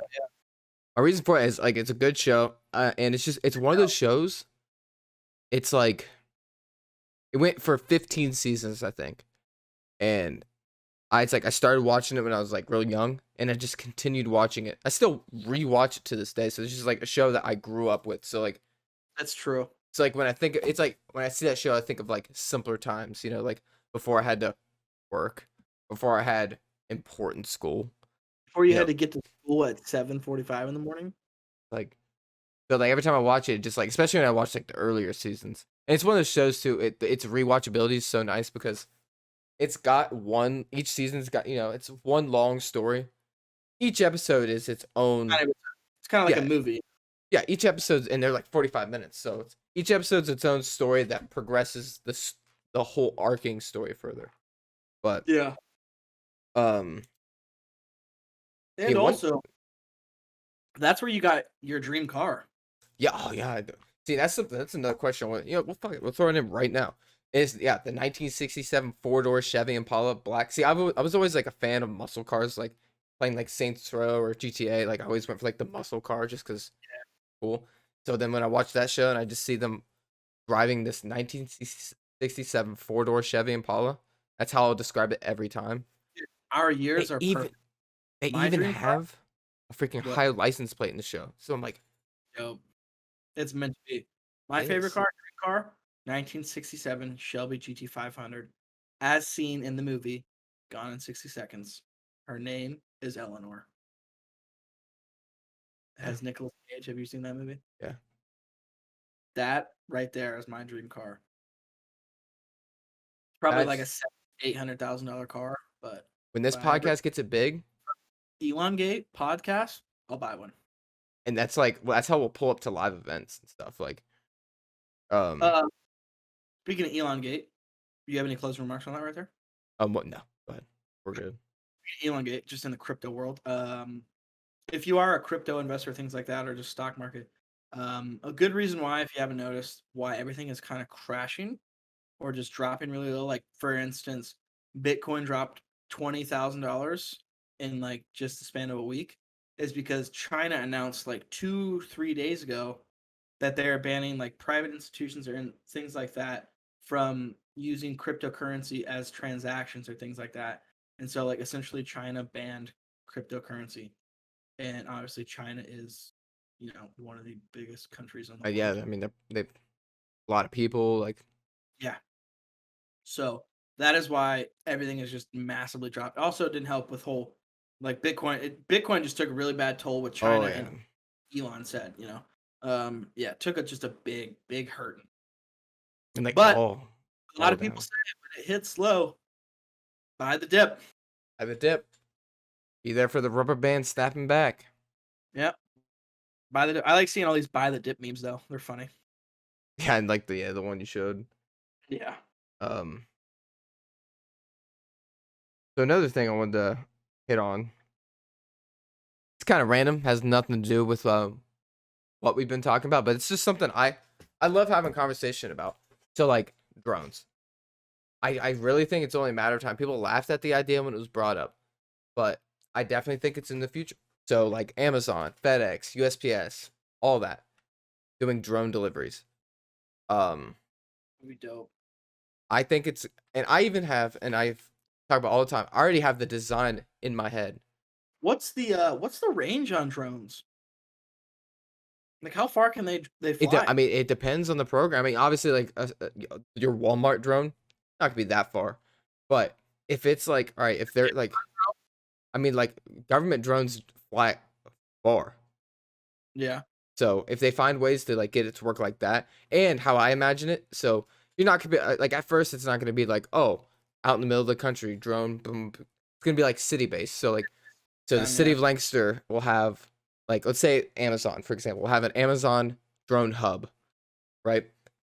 my reason for it is like it's a good show, and it's one of those shows. It's like it went for 15 seasons, I think, and I started watching it when I was like real young, and I just continued watching it. I still rewatch it to this day, so it's just like a show that I grew up with. So like That's true. it's like when I see that show, I think of like simpler times, like before I had to work, before I had important school, Before you you had know, to get to school at 7:45 in the morning. like so like every time I watch it, just like especially when I watch like the earlier seasons, and it's one of those shows too. Its rewatchability is so nice because each season's got it's one long story. Each episode is its own. It's kind of like Yeah. a movie. Yeah, each episode's and they're like 45 minutes, so each episode's its own story that progresses the whole arcing story further. But Yeah. um And yeah, also, that's where you got your dream car. yeah, oh yeah. See, that's another question. We'll throw it in right now. Is the 1967 four-door Chevy Impala black. See, I was always like a fan of muscle cars, like playing like Saints Row or GTA. Like I always went for like the muscle car just because cool. So then when I watch that show and I just see them driving this 1967 1967 four-door Chevy Impala. That's how I'll describe it every time. Our They years are even perfect. they My even dream car? have a freaking What? high license plate in the show. So I'm like, Dope. It's meant to be. My it favorite is. car, 1967 Shelby GT500, as seen in the movie Gone in 60 Seconds. Her name is Eleanor. It has Nicolas Cage. Have you seen that movie? Yeah. That right there is my dream car. Probably like a That's $800,000 car, but when this if I ever podcast gets it big, elongate podcast, I'll buy one. and that's like well, that's how we'll pull up to live events and stuff. Like, Uh, speaking of elongate, do you have any closing remarks on that right there? what? No, go ahead. We're good. Elongate, just in the crypto world. If you are a crypto investor, things like that, or just stock market, a good reason why, if you haven't noticed, why everything is kind of crashing or just dropping really low. Like for instance, Bitcoin dropped $20,000 in like just the span of a week, is because China announced like 2-3 days ago that they're banning like private institutions or things like that from using cryptocurrency as transactions or things like that. And so like essentially China banned cryptocurrency. And obviously China is, one of the biggest countries in the world. Yeah, I mean, they've a lot of people. Like, Yeah. So that is why everything is just massively dropped. Also, it didn't help with whole like Bitcoin. Bitcoin just took a really bad toll with China, oh yeah, and Elon said, yeah, it took just a big hurt. and like But all a lot of down. people say when it hits low, buy the dip. Have a dip. Be there for the rubber band snapping back. Yep. Buy the dip. I like seeing all these buy the dip memes though. They're funny. Yeah, and like the one you showed. Yeah. So another thing I wanted to hit on. It's kind of random, has nothing to do with what we've been talking about, but it's just something I love having conversation about. So like drones. I really think it's only a matter of time. People laughed at the idea when it was brought up, but I definitely think it's in the future. So like Amazon, FedEx, USPS, all that doing drone deliveries. Would be dope. I think it's, and I even have, and I've talked about all the time. I already have the design in my head. What's the range on drones? Like how far can they fly? I mean, it depends on the programming. Obviously, like your Walmart drone, not gonna be that far, but if it's like, all right, if they're like, I mean, like government drones fly far. Yeah. So if they find ways to like get it to work like that, and how I imagine it, so you're not gonna be like at first, it's not gonna be like, oh, out in the middle of the country, drone, boom. It's gonna be like city based. So like, so the city of Lancaster will have like, let's say Amazon, for example, will have an Amazon drone hub, right?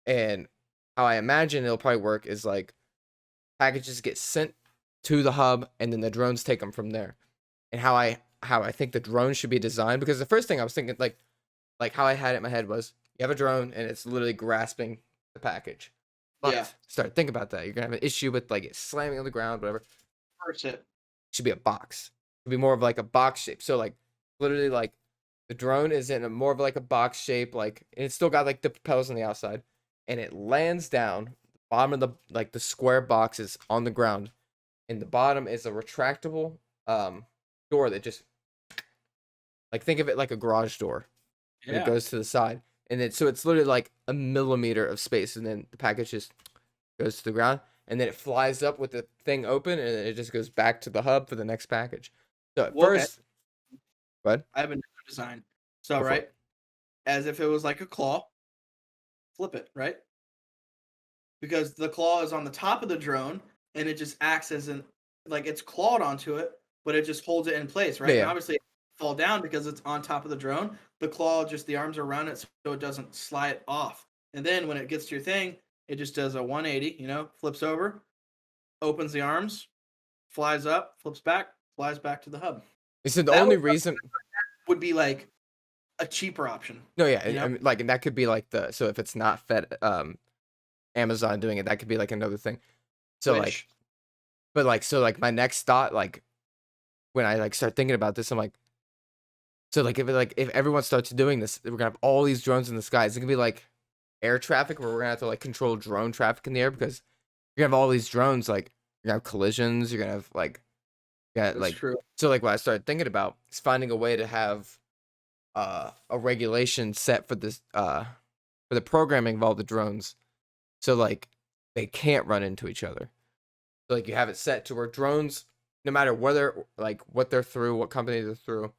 And how I imagine it'll probably work is like packages get sent to the hub, and then the drones take them from there. And how I think the drone should be designed, because the first thing I was thinking like how I had it in my head was you have a drone and it's literally grasping the package. But think about that. You're gonna have an issue with like it slamming on the ground, whatever. First hit. It should be a box. It should be more of like a box shape. So like literally like the drone is in a more of like a box shape, like, and it's still got like the propellers on the outside, and it lands down. The bottom of the square box is on the ground, and the bottom is a retractable door that just like think of it like a garage door. And it goes to the side, and it's literally like a millimeter of space, and then the package just goes to the ground, and then it flies up with the thing open, and it just goes back to the hub for the next package. So at first, what? I have a new design. So right, as if it was like a claw, flip it, right? Because the claw is on the top of the drone, and it just acts as like it's clawed onto it, but it just holds it in place, right? Yeah. And obviously, fall down because it's on top of the drone. The claw, just the arms around it so it doesn't slide off. And then when it gets to your thing, it just does a 180, flips over, opens the arms, flies up, flips back, flies back to the hub. So the only reason would be like a cheaper option. No, yeah, I mean, like, and that could be like so if it's not Amazon doing it, that could be like another thing. So like, but like, so like my next thought, like when I like start thinking about this, I'm like, so like if everyone starts doing this, we're gonna have all these drones in the sky. It's gonna be like air traffic where we're gonna have to like control drone traffic in the air because you're gonna have all these drones. Like you're gonna have collisions. You're gonna have like That's like true. so like what I started thinking about is finding a way to have a regulation set for this for the programming of all the drones, so like they can't run into each other. So like you have it set to where drones, no matter whether like what they're through, what company they're through,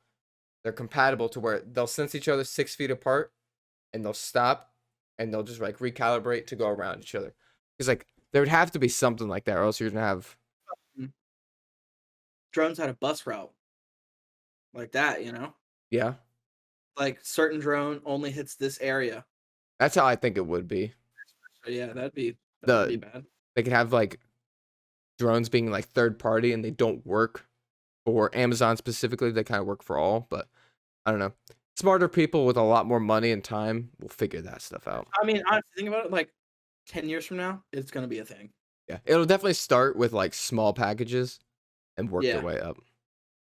they're compatible to where they'll sense each other 6 feet apart, and they'll stop, and they'll just like recalibrate to go around each other. Because like there would have to be something like that, or else you're gonna have Drones had a bus route like that, yeah. like certain drone only hits this area. That's how I think it would be. So yeah, that'd be The bad. they could have like drones being like third party and they don't work for Amazon specifically. They kind of work for all, but I don't know. Smarter people with a lot more money and time will figure that stuff out. I mean, honestly, think about it. Like 10 years from now, it's gonna be a thing. Yeah, it'll definitely start with like small packages and work Yeah. their way up.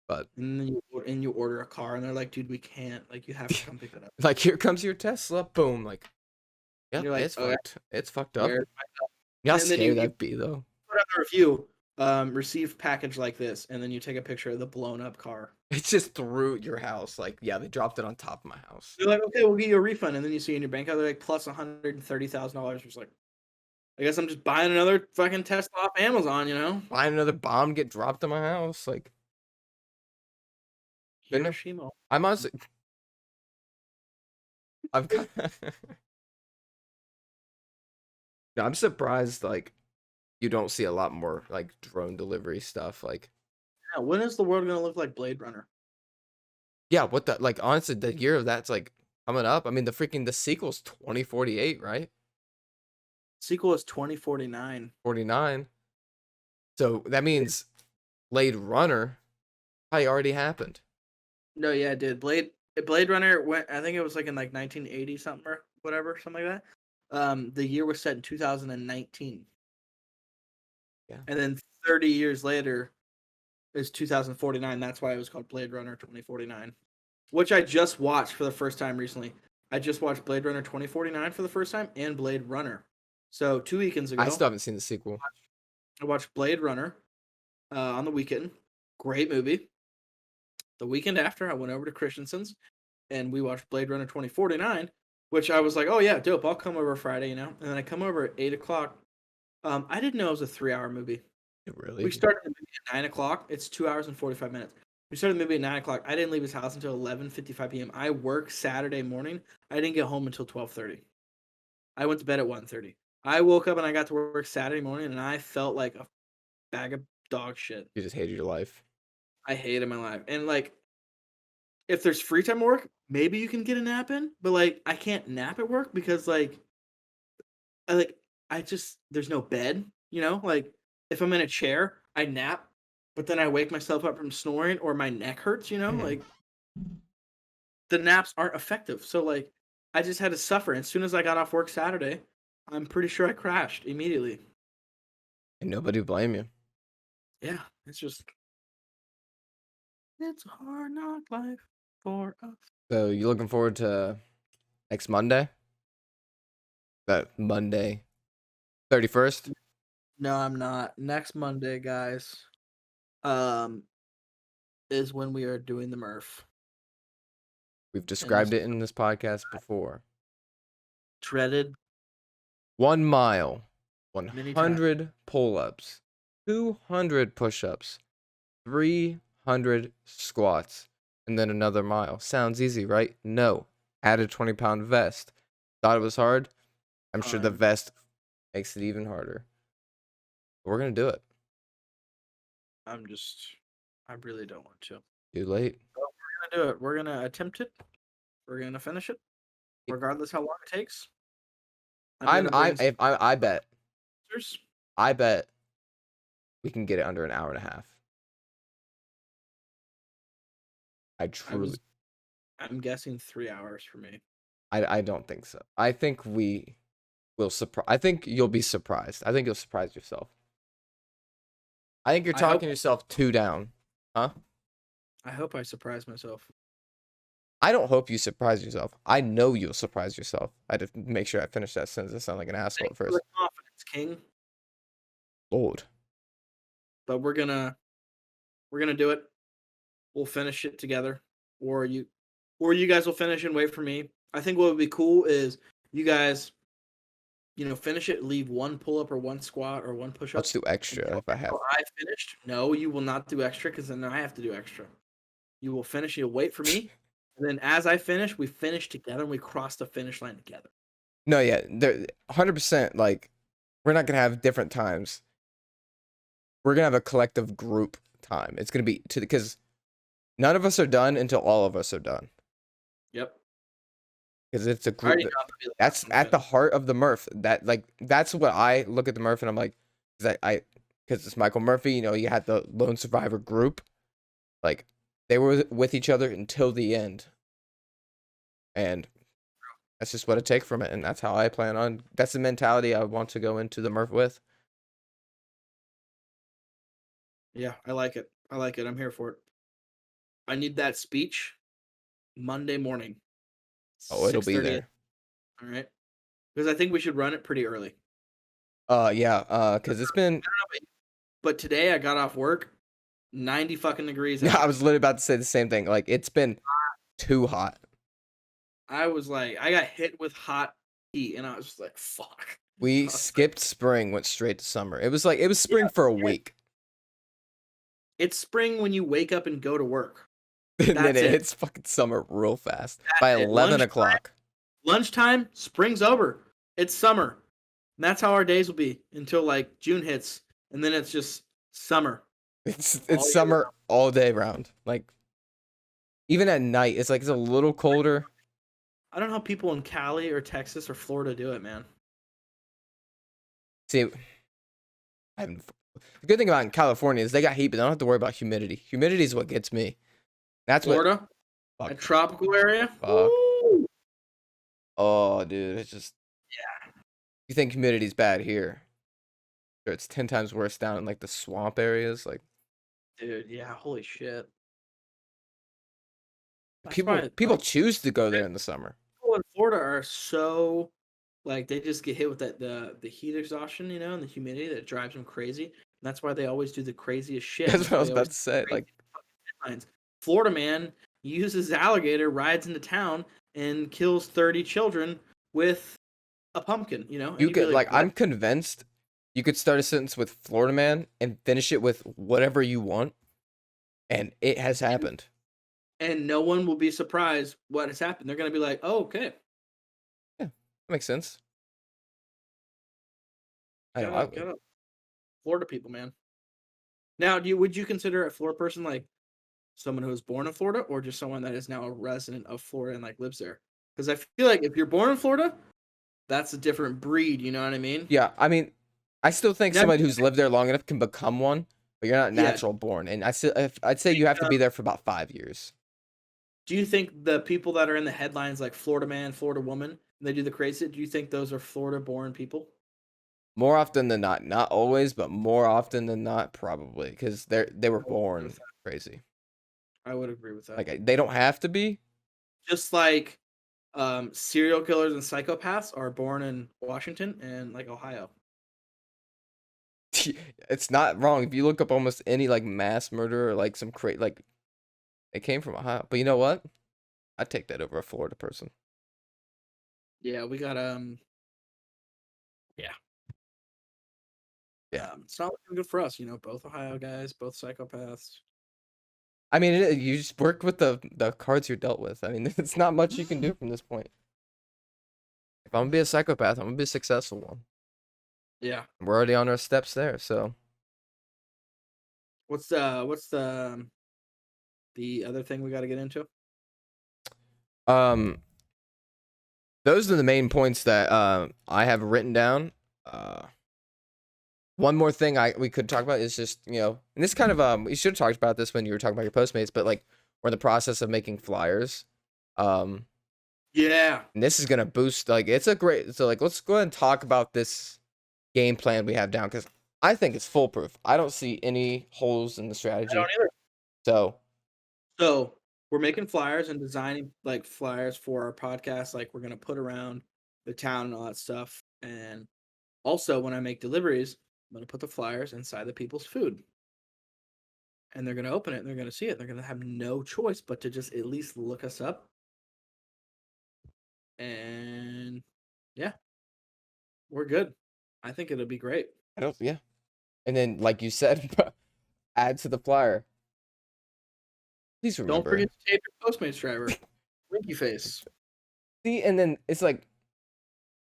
But And then you order a car, and they're like, "Dude, we can't. Like, you have to come pick it up." like here comes your Tesla, boom, like yeah, You're like, it's "Oh, fucked. It's fucked up. where- Yeah, how And then scary you that'd be though. Put out the review. Receive package like this, and then you take a picture of the blown up car. It's just through your house. Like, yeah, they dropped it on top of my house. You're like, "Okay, we'll get you a refund," and then you see in your bank account they're like plus $130,000. It's like, I guess I'm just buying another fucking Tesla off Amazon, Find another bomb get dropped on my house. Like, But no. Hiroshima. I'm honestly, I'm kind no, I'm surprised like you don't see a lot more like drone delivery stuff. Like, Yeah, when is the world gonna look like Blade Runner? yeah, what the like honestly, the year of that's like coming up. I mean, the sequel's 2048, right? Sequel is 2049. 49. So that means Blade Runner probably already happened. No, yeah, it did. Blade Runner went. I think it was like in like 1980 something or whatever, something like that. The year was set in 2019. Yeah. And then 30 years later is 2049. That's why it was called Blade Runner 2049, which I just watched for the first time recently. I just watched Blade Runner 2049 for the first time and Blade Runner. So 2 weekends ago, I still haven't seen the sequel. I watched Blade Runner on the weekend. Great movie. The weekend after, I went over to Christensen's and we watched Blade Runner 2049, which I was like, oh yeah, dope. I'll come over Friday, And then I come over at 8 o'clock. I didn't know it was a 3-hour movie. Really? We started the movie at 9 o'clock. It's 2 hours and 45 minutes. We started the movie at 9 o'clock. I didn't leave his house until 11:55 p.m. I work Saturday morning. I didn't get home until 12:30. I went to bed at 1:30. I woke up and I got to work Saturday morning, and I felt like a bag of dog shit. You just hated your life. I hated my life. And like, if there's free time at work, maybe you can get a nap in, but like, I can't nap at work because I just there's no bed. Like if I'm in a chair, I nap, but then I wake myself up from snoring or my neck hurts. Like the naps aren't effective. So like, I just had to suffer. And as soon as I got off work Saturday, I'm pretty sure I crashed immediately. And nobody would blame you. Yeah, it's a hard knock life for us. So you looking forward to next Monday? That Monday, 31st. No, I'm not. Next Monday, guys, is when we are doing the Murph. We've described it in this podcast before. Dreaded 1 mile, Many 100 pull-ups, 200 push-ups, 300 squats, and then another mile. Sounds easy, right? No. Add a 20-pound vest. Thought it was hard? I'm sure the Fine. vest makes it even harder. But we're going to do it. I really don't want to. Too late. We're gonna do it. We're gonna attempt it. We're gonna finish it, regardless how long it takes. I gonna bring some bet. answers. I bet we can get it under an hour and a half. I'm guessing 3 hours for me. I don't think so. I think we will surprise. I think you'll be surprised. I think you'll surprise yourself. I think you're I hope- talking yourself too down. Huh? I hope I surprise myself. I don't hope you surprise yourself. I know you'll surprise yourself. I had to make sure I finished that sentence. I sound like an asshole at Thanks for first. the confidence, King. Lord. But we're gonna do it. We'll finish it together, or you guys will finish and wait for me. I think what would be cool is you guys, finish it, leave one pull up or one squat or one push up. Let's do extra if I have. I finished. No, you will not do extra because then I have to do extra. You will finish. You'll wait for me, and then as I finish, we finish together and we cross the finish line together. No, yeah, 100%. Like, we're not gonna have different times. We're gonna have a collective group time. It's gonna be because none of us are done until all of us are done. Yep. Because it's a group. That's at the heart of the Murph. That's what I look at the Murph and I'm like, because it's Michael Murphy. You had the Lone Survivor group, like they were with each other until the end, and that's just what it takes from it, and that's how I plan on. That's the mentality I want to go into the Murph with. Yeah, I like it. I'm here for it. I need that speech Monday morning. Oh, it'll be 6:30. there. All right. Because I think we should run it pretty early. Yeah, because it's been. But today I got off work, 90 fucking degrees. Yeah, I was literally about to say the same thing. Like, it's been too hot. I was like, I got hit with hot heat, and I was just like, fuck. We skipped spring, went straight to summer. It was spring for a week. It's spring when you wake up and go to work. And then it hits fucking summer real fast. By 11 o'clock. Lunchtime, spring's over. It's summer. And that's how our days will be until like June hits. And then it's just summer. It's summer all day round. Like, even at night, it's a little colder. I don't know how people in Cali or Texas or Florida do it, man. See, the good thing about in California is they got heat, but they don't have to worry about humidity. Humidity is what gets me. That's Florida, a tropical area. Oh, dude, it's just. Yeah. You think humidity's bad here? Sure, it's 10 times worse down in the swamp areas. Dude, yeah, holy shit. People choose to go there in the summer. People in Florida are so they just get hit with the heat exhaustion, and the humidity that drives them crazy. And that's why they always do the craziest shit. That's what I was about to say. Florida man uses alligator, rides into town, and kills 30 children with a pumpkin. You could I'm convinced you could start a sentence with Florida man and finish it with whatever you want, and it has happened. And no one will be surprised what has happened. They're gonna be like, "Oh, okay." Yeah, that makes sense. I know. Florida people, man. Now, would you consider a Florida person like someone who was born in Florida, or just someone that is now a resident of Florida and lives there? Because I feel like if you're born in Florida, that's a different breed. You know what I mean? Yeah, I mean, I still think somebody who's lived there long enough can become one, but you're not natural born. And I'd say you have to be there for about 5 years. Do you think the people that are in the headlines, like Florida man, Florida woman, and they do the crazy, do you think those are Florida-born people? More often than not always, but more often than not, probably, because they were born crazy. I would agree with that. They don't have to be. Just like serial killers and psychopaths are born in Washington and Ohio. It's not wrong if you look up almost any mass murder or some it came from Ohio. But you know what? I'd take that over a Florida person. Yeah, we got yeah. It's not looking good for us, both Ohio guys, both psychopaths. I mean, you just work with the cards you're dealt with. I mean, it's not much you can do from this point. If I'm gonna be a psychopath, I'm gonna be a successful one. Yeah, we're already on our steps there. So, what's the other thing we got to get into? Those are the main points that I have written down. One more thing we could talk about is just, and this kind of we should have talked about this when you were talking about your Postmates, but we're in the process of making flyers. Yeah. And this is gonna boost it's a great let's go ahead and talk about this game plan we have down, because I think it's foolproof. I don't see any holes in the strategy. I don't either. So we're making flyers and designing like flyers for our podcast, like we're gonna put around the town and all that stuff. And also, when I make deliveries, I'm gonna put the flyers inside the people's food, and they're gonna open it and they're gonna see it. They're gonna have no choice but to just at least look us up. And yeah, we're good. I think it'll be great. Yeah. And then, like you said, add to the flyer. Please remember. Don't forget to tape your Postmates driver. Winky face. See, and then it's like,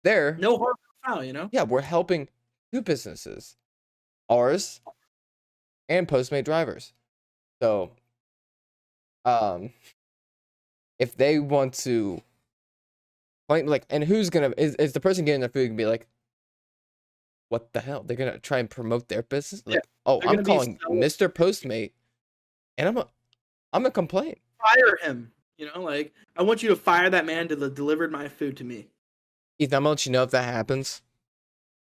there. No harm, no foul, you know? Yeah, we're helping two businesses, ours and Postmate drivers. So, if they want to, like, and who's gonna is the person getting their food gonna be like, what the hell? They're gonna try and promote their business? Like, oh, they're I'm gonna be calling so- Mr. Postmate, and I'm gonna complain. Fire him. You know, like, I want you to fire that man that delivered my food to me. Ethan, I'm gonna let you know if that happens.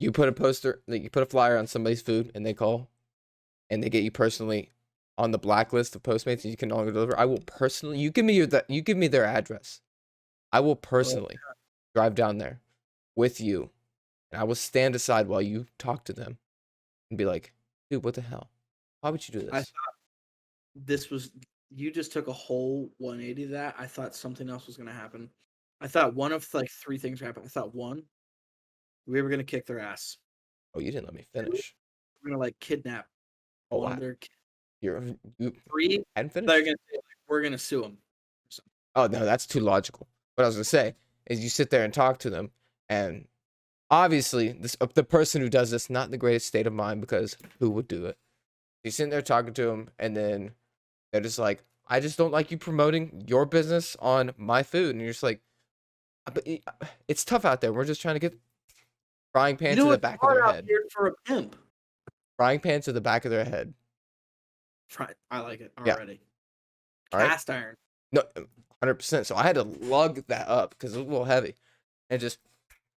You put a poster, like, you put a flyer on somebody's food, and they call, and they get you personally on the blacklist of Postmates, and you can no longer deliver. I will personally, you give me their address. I will personally drive down there with you, and I will stand aside while you talk to them, and be like, dude, what the hell? Why would you do I this? thought this was, you just took a whole 180 to that. I thought something else was going to happen. I thought one of like three things would happen. I thought one, we were going to kick their ass. Oh, you didn't let me finish. We're going to like kidnap Oh, one wow. of their kids. You Three, hadn't they're finished? going to say, like, we're going to sue them. Oh, no, that's too logical. What I was gonna say is you sit there and talk to them, and obviously the person who does this not in the greatest state of mind, because who would do it? You're sitting there talking to them, and then they're just like, I just don't like you promoting your business on my food. And you're just like, but it's tough out there. We're just trying to get frying pan to the back of their head. Here for a pimp. Frying pan to the back of their head. I like it Yeah. already. All right. Cast iron. No, 100%. So I had to lug that up because it was a little heavy. And just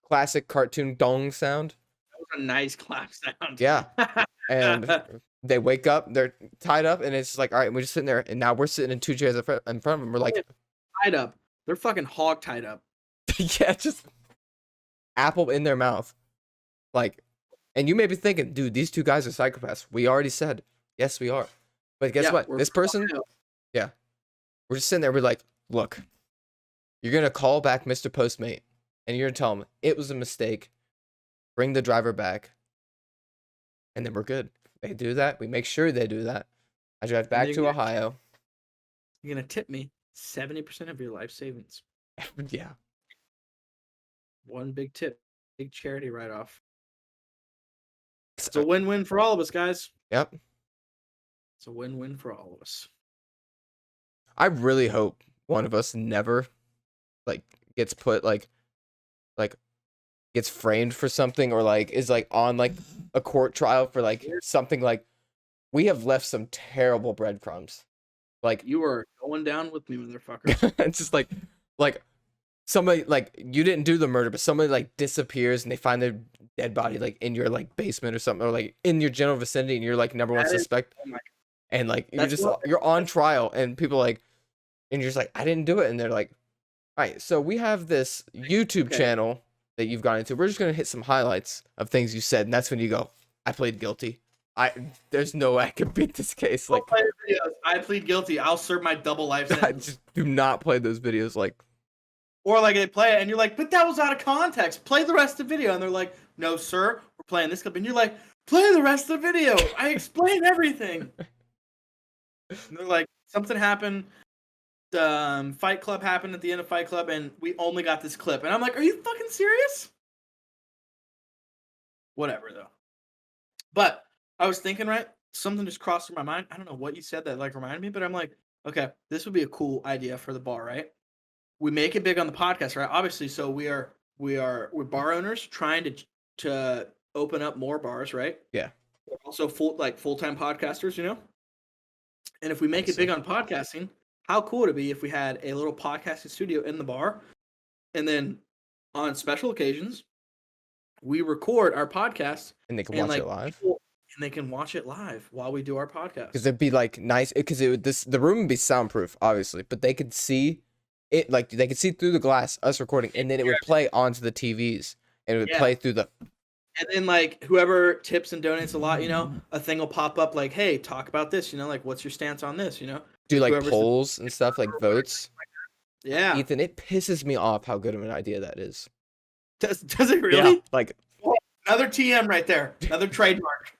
classic cartoon dong sound. That was a nice clap sound. Yeah. And they wake up, they're tied up, and it's like, all right, we're just sitting there, and now we're sitting in two chairs in front of them. We're like, tied up. They're fucking hog tied up. yeah, just apple in their mouth. Like, and you may be thinking, dude, these two guys are psychopaths. We already said, yes, we are. But guess Yeah, what? we're This person, fucked up. we're just sitting there, we're like, look, you're going to call back Mr. Postmate, and you're going to tell him it was a mistake. Bring the driver back. And then we're good. They do that. We make sure they do that. I drive back to Ohio. You're gonna tip me 70% of your life savings. Yeah. One big tip, big charity write-off. It's a win-win for all of us, guys. Yep. It's a win-win for all of us. I really hope one of us never like gets put like gets framed for something, or like is like on like a court trial for like something. Like, we have left some terrible breadcrumbs. Like, You are going down with me, motherfucker. it's just like somebody, like, you didn't do the murder, but somebody like disappears and they find their dead body like in your like basement or something, or like in your general vicinity, and you're like number one That is- suspect. oh my- And like That's what- you're on trial, and people like, and you're just like, I didn't do it, and they're like, all right, so we have this YouTube Okay. channel that you've gone into. We're just gonna hit some highlights of things you said, and that's when you go, I plead guilty. There's no way I can beat this case. Like, Don't play the videos. I plead guilty. I'll serve my double life I sentence. just do not play those videos. Like, Or like they play it and you're like, but that was out of context. Play the rest of the video. And they're like, no, sir, we're playing this clip. And you're like, play the rest of the video. I explain everything. And they're like, something happened. Fight Club happened at the end of Fight Club, and we only got this clip. And I'm like, are you fucking serious? Whatever, though. But I was thinking, right? Something just crossed through my mind. I don't know what you said that like reminded me, but I'm like, okay, this would be a cool idea for the bar, right? We make it big on the podcast, right? Obviously, so we're bar owners trying to open up more bars, right? Yeah. We're also full-time podcasters, you know? And if we make it big on podcasting, how cool would it be if we had a little podcasting studio in the bar, and then on special occasions, we record our podcast and they can and watch like it live. people- and they can watch it live while we do our Because podcast. it'd be like nice. Because it would the room would be soundproof, obviously, but they could see it. Like they could see through the glass us recording, and then it would play onto the TVs, and it would Yeah. play through the. And then like whoever tips and donates a lot, a thing will pop up like, "Hey, talk about this." Like, what's your stance on this? Do like Whoever's the- polls and stuff, like votes. Yeah. Ethan, it pisses me off how good of an idea that is. Does it really? Like, Another TM right there. Another trademark.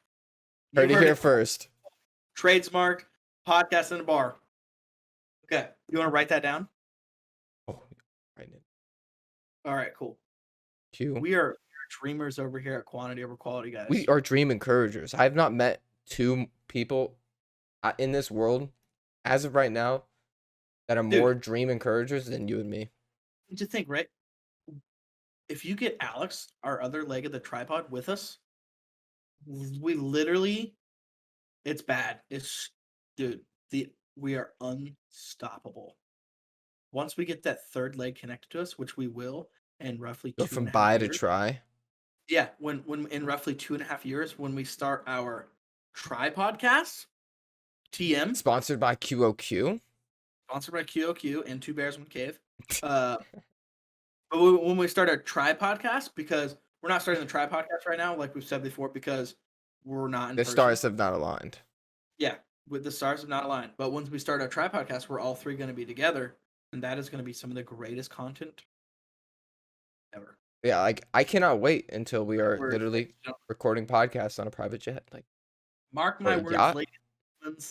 You heard it here first. Trademark podcast in a bar. Okay. You want to write that down? Oh, right. All right, cool. Q. We are dreamers over here at Quantity Over Quality, guys. We are dream encouragers. I have not met two people in this world as of right now that are more dream encouragers than you and me. Just think, right? If you get Alex, our other leg of the tripod, with us, we literally, it's bad. We are unstoppable. Once we get that third leg connected to us, which we will, in roughly Go from buy to try. Yeah, when in roughly 2.5 years, when we start our Tripodcast, TM, Sponsored by QOQ. sponsored by QOQ and Two Bears One Cave. But when we start our Tripodcast, because we're not starting the Tripodcast right now, like we've said before, because we're not in The person. stars have not aligned. Yeah, with the stars have not aligned. But once we start our Tripodcast, we're all three going to be together, and that is going to be some of the greatest content ever. Yeah, like I cannot wait until we are We're- literally recording podcasts on a private jet. Like, Mark my Or a words, yacht? ladies and gentlemen,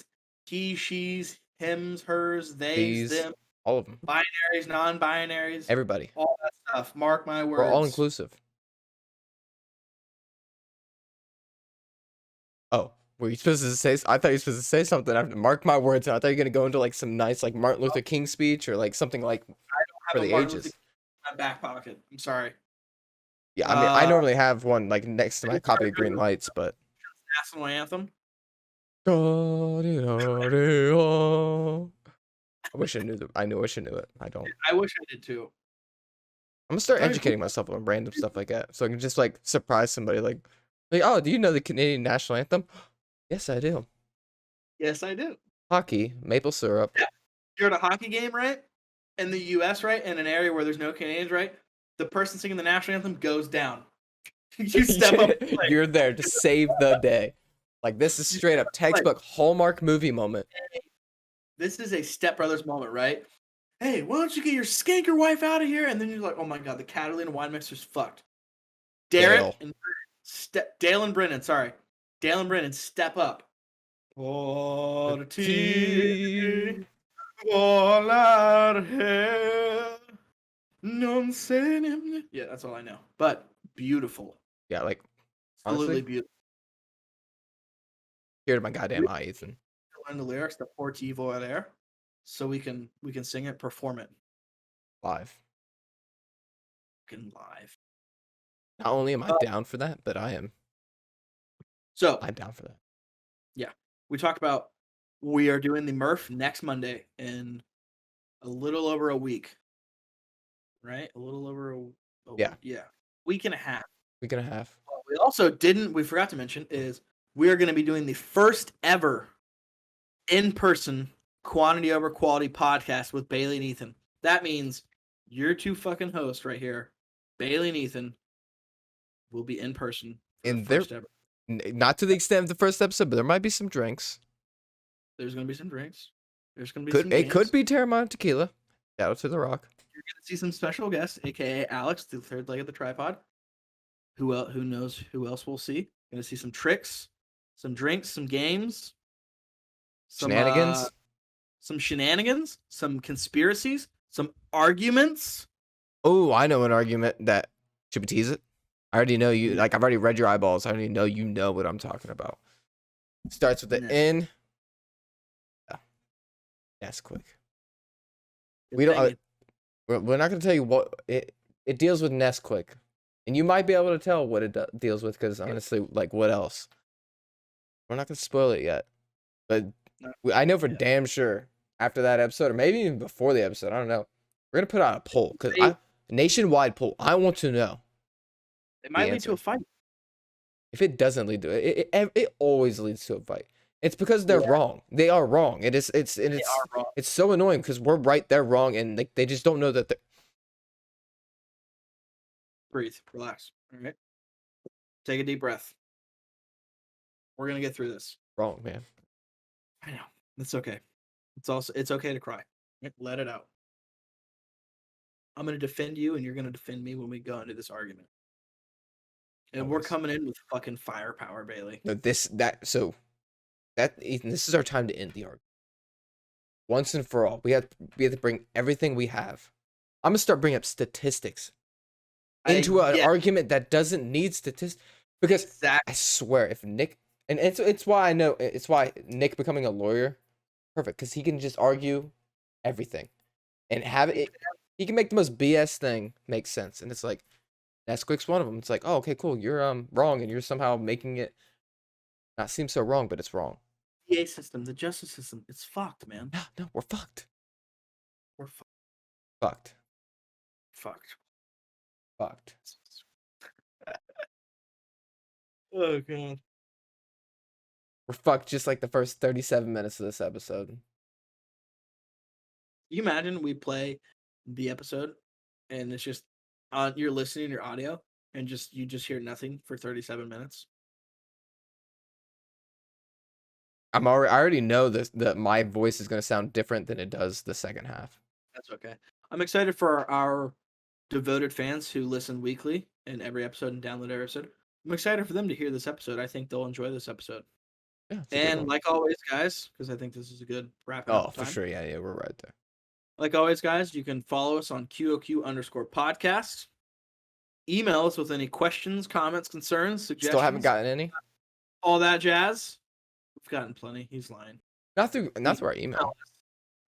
he, she's, hims, hers, theys, These. them, all of them. binaries, non-binaries, Everybody. all that stuff. Mark my words. We're all inclusive. Oh, were you supposed to say? I thought you were supposed to say something after. Mark my words. I thought you were gonna go into like some nice like Martin Luther King speech or like something like for Have a the Martin ages. Luther King in my back pocket. I'm sorry. Yeah, I mean, I Uh, normally have one like next to my copy of Green Lights, but. National anthem. I wish I knew that. I wish I knew it. I don't. I wish I did too. I'm gonna start Very educating myself on random stuff like that, so I can just like surprise somebody. Like, oh, do you know the Canadian national anthem? Yes, I do. Yes, I do. Hockey, maple syrup. You're at a hockey game, right? In the U.S., right? In an area where there's no Canadians, right? The person singing the national anthem goes down. You step up. And play. You're there to save the day. Like this is straight up textbook Hallmark movie moment. This is a Step Brothers moment, right? Hey, why don't you get your skanker wife out of here? And then you're like, oh my god, the Catalina wine mixer's fucked. Dale. Dale and Brennan, sorry. Dale and Brennan, step up. Pour the tea, all out of hell. Non se ne- Yeah, that's all I know. But beautiful. Yeah, like Absolutely honestly, beautiful. here to my goddamn eye, Ethan. Learn the lyrics, the Portivo there, so we can sing it, perform it, Live. fucking live. Not only am I down for that, but I'm So down for that. we talked about we are doing the Murph next Monday in a little over a week, right? A little over a week and a half. We're gonna have. We forgot to mention is we are going to be doing the first ever in-person Quantity Over Quality podcast with Bailey and Ethan. That means your two fucking hosts right here, Bailey and Ethan, will be in person. And first ever. Not to the extent of the first episode, but there might be some drinks. There's going to be some drinks. There's going to be some It games. could be Terramana Tequila. Shout out to The Rock. You're going to see some special guests, aka Alex, the third leg of the tripod. Who knows who else we'll see? Going to see some tricks, some drinks, some games, some shenanigans, some conspiracies, some arguments. Oh, I know an argument that should we tease it? I already know you. Like I've already read your eyeballs. I already know you know what I'm talking about. Starts with the No. N. Yeah. Nesquik. We don't. We're not gonna tell you what it deals with Nesquik, and you might be able to tell what it deals with because honestly, like what else? We're not gonna spoil it yet, but I know for damn sure after that episode, or maybe even before the episode, I don't know. We're gonna put out a poll because nationwide poll. I want to know. It might the lead to a answer. fight. if it doesn't lead to it always leads to a fight. It's because they're Yeah. wrong. They are wrong. It's They are wrong. it's so annoying because we're right, they're wrong, and like they just don't know that they're Breathe. Relax. All right. Take a deep breath. We're gonna get through this. wrong, man. I know. It's okay. It's okay to cry. Let it out. I'm gonna defend you, and you're gonna defend me when we go into this argument. And we're Always. coming in with fucking firepower, Bailey. No, Ethan, this is our time to end the argument. Once and for all. We have to bring everything we have. I'm gonna start bringing up statistics into an Yeah, argument that doesn't need statistics because exactly. I swear if Nick and it's why I know it's why Nick becoming a lawyer perfect because he can just argue everything and have it. He can make the most BS thing make sense, and it's like Nesquik's one of them. It's like, oh, okay, cool, you're wrong, and you're somehow making it not seem so wrong, but it's wrong. PA system, the justice system, it's fucked, man. No, we're fucked. We're Fucked. fucked. Fucked. Oh god. We're fucked just like the first 37 minutes of this episode. You imagine we play the episode and it's just you're listening to your audio and you just hear nothing for 37 minutes. I already know this that my voice is gonna sound different than it does the second half. That's okay. I'm excited for our devoted fans who listen weekly in every episode and download every episode. I'm excited for them to hear this episode. I think they'll enjoy this episode. Yeah, it's a good And one. like always, guys, because I think this is a good wrapping Oh, up for time. sure. Yeah, we're right there. Like always, guys, you can follow us on QOQ_podcast. Email us with any questions, comments, concerns, suggestions. Still haven't gotten any. all that jazz. We've gotten plenty. He's lying. Not through our email.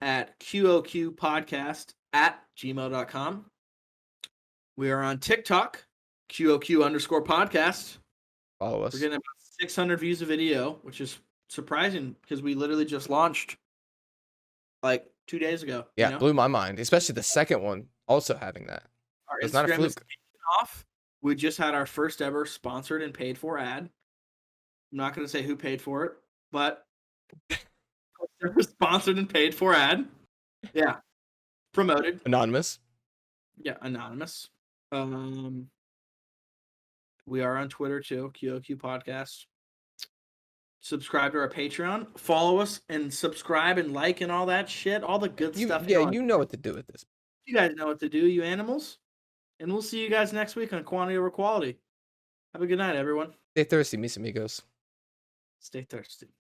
At QOQpodcast@gmail.com. We are on TikTok, QOQ_podcast. Follow us. We're getting about 600 views a video, which is surprising because we literally just launched like 2 days ago. Yeah, you know? blew my mind. Especially the second one also having that. Our It's not a Instagram is fluke. taking off. We just had our first ever sponsored and paid for ad. I'm not going to say who paid for it, but sponsored and paid for ad. Yeah. Promoted. Anonymous. Yeah, anonymous. We are on Twitter too, QOQ Podcast. Subscribe to our Patreon. Follow us and subscribe and like and all that shit. All the good stuff. You know what to do with this. You guys know what to do, you animals. And we'll see you guys next week on Quantity Over Quality. Have a good night, everyone. Stay thirsty, mis amigos. Stay thirsty.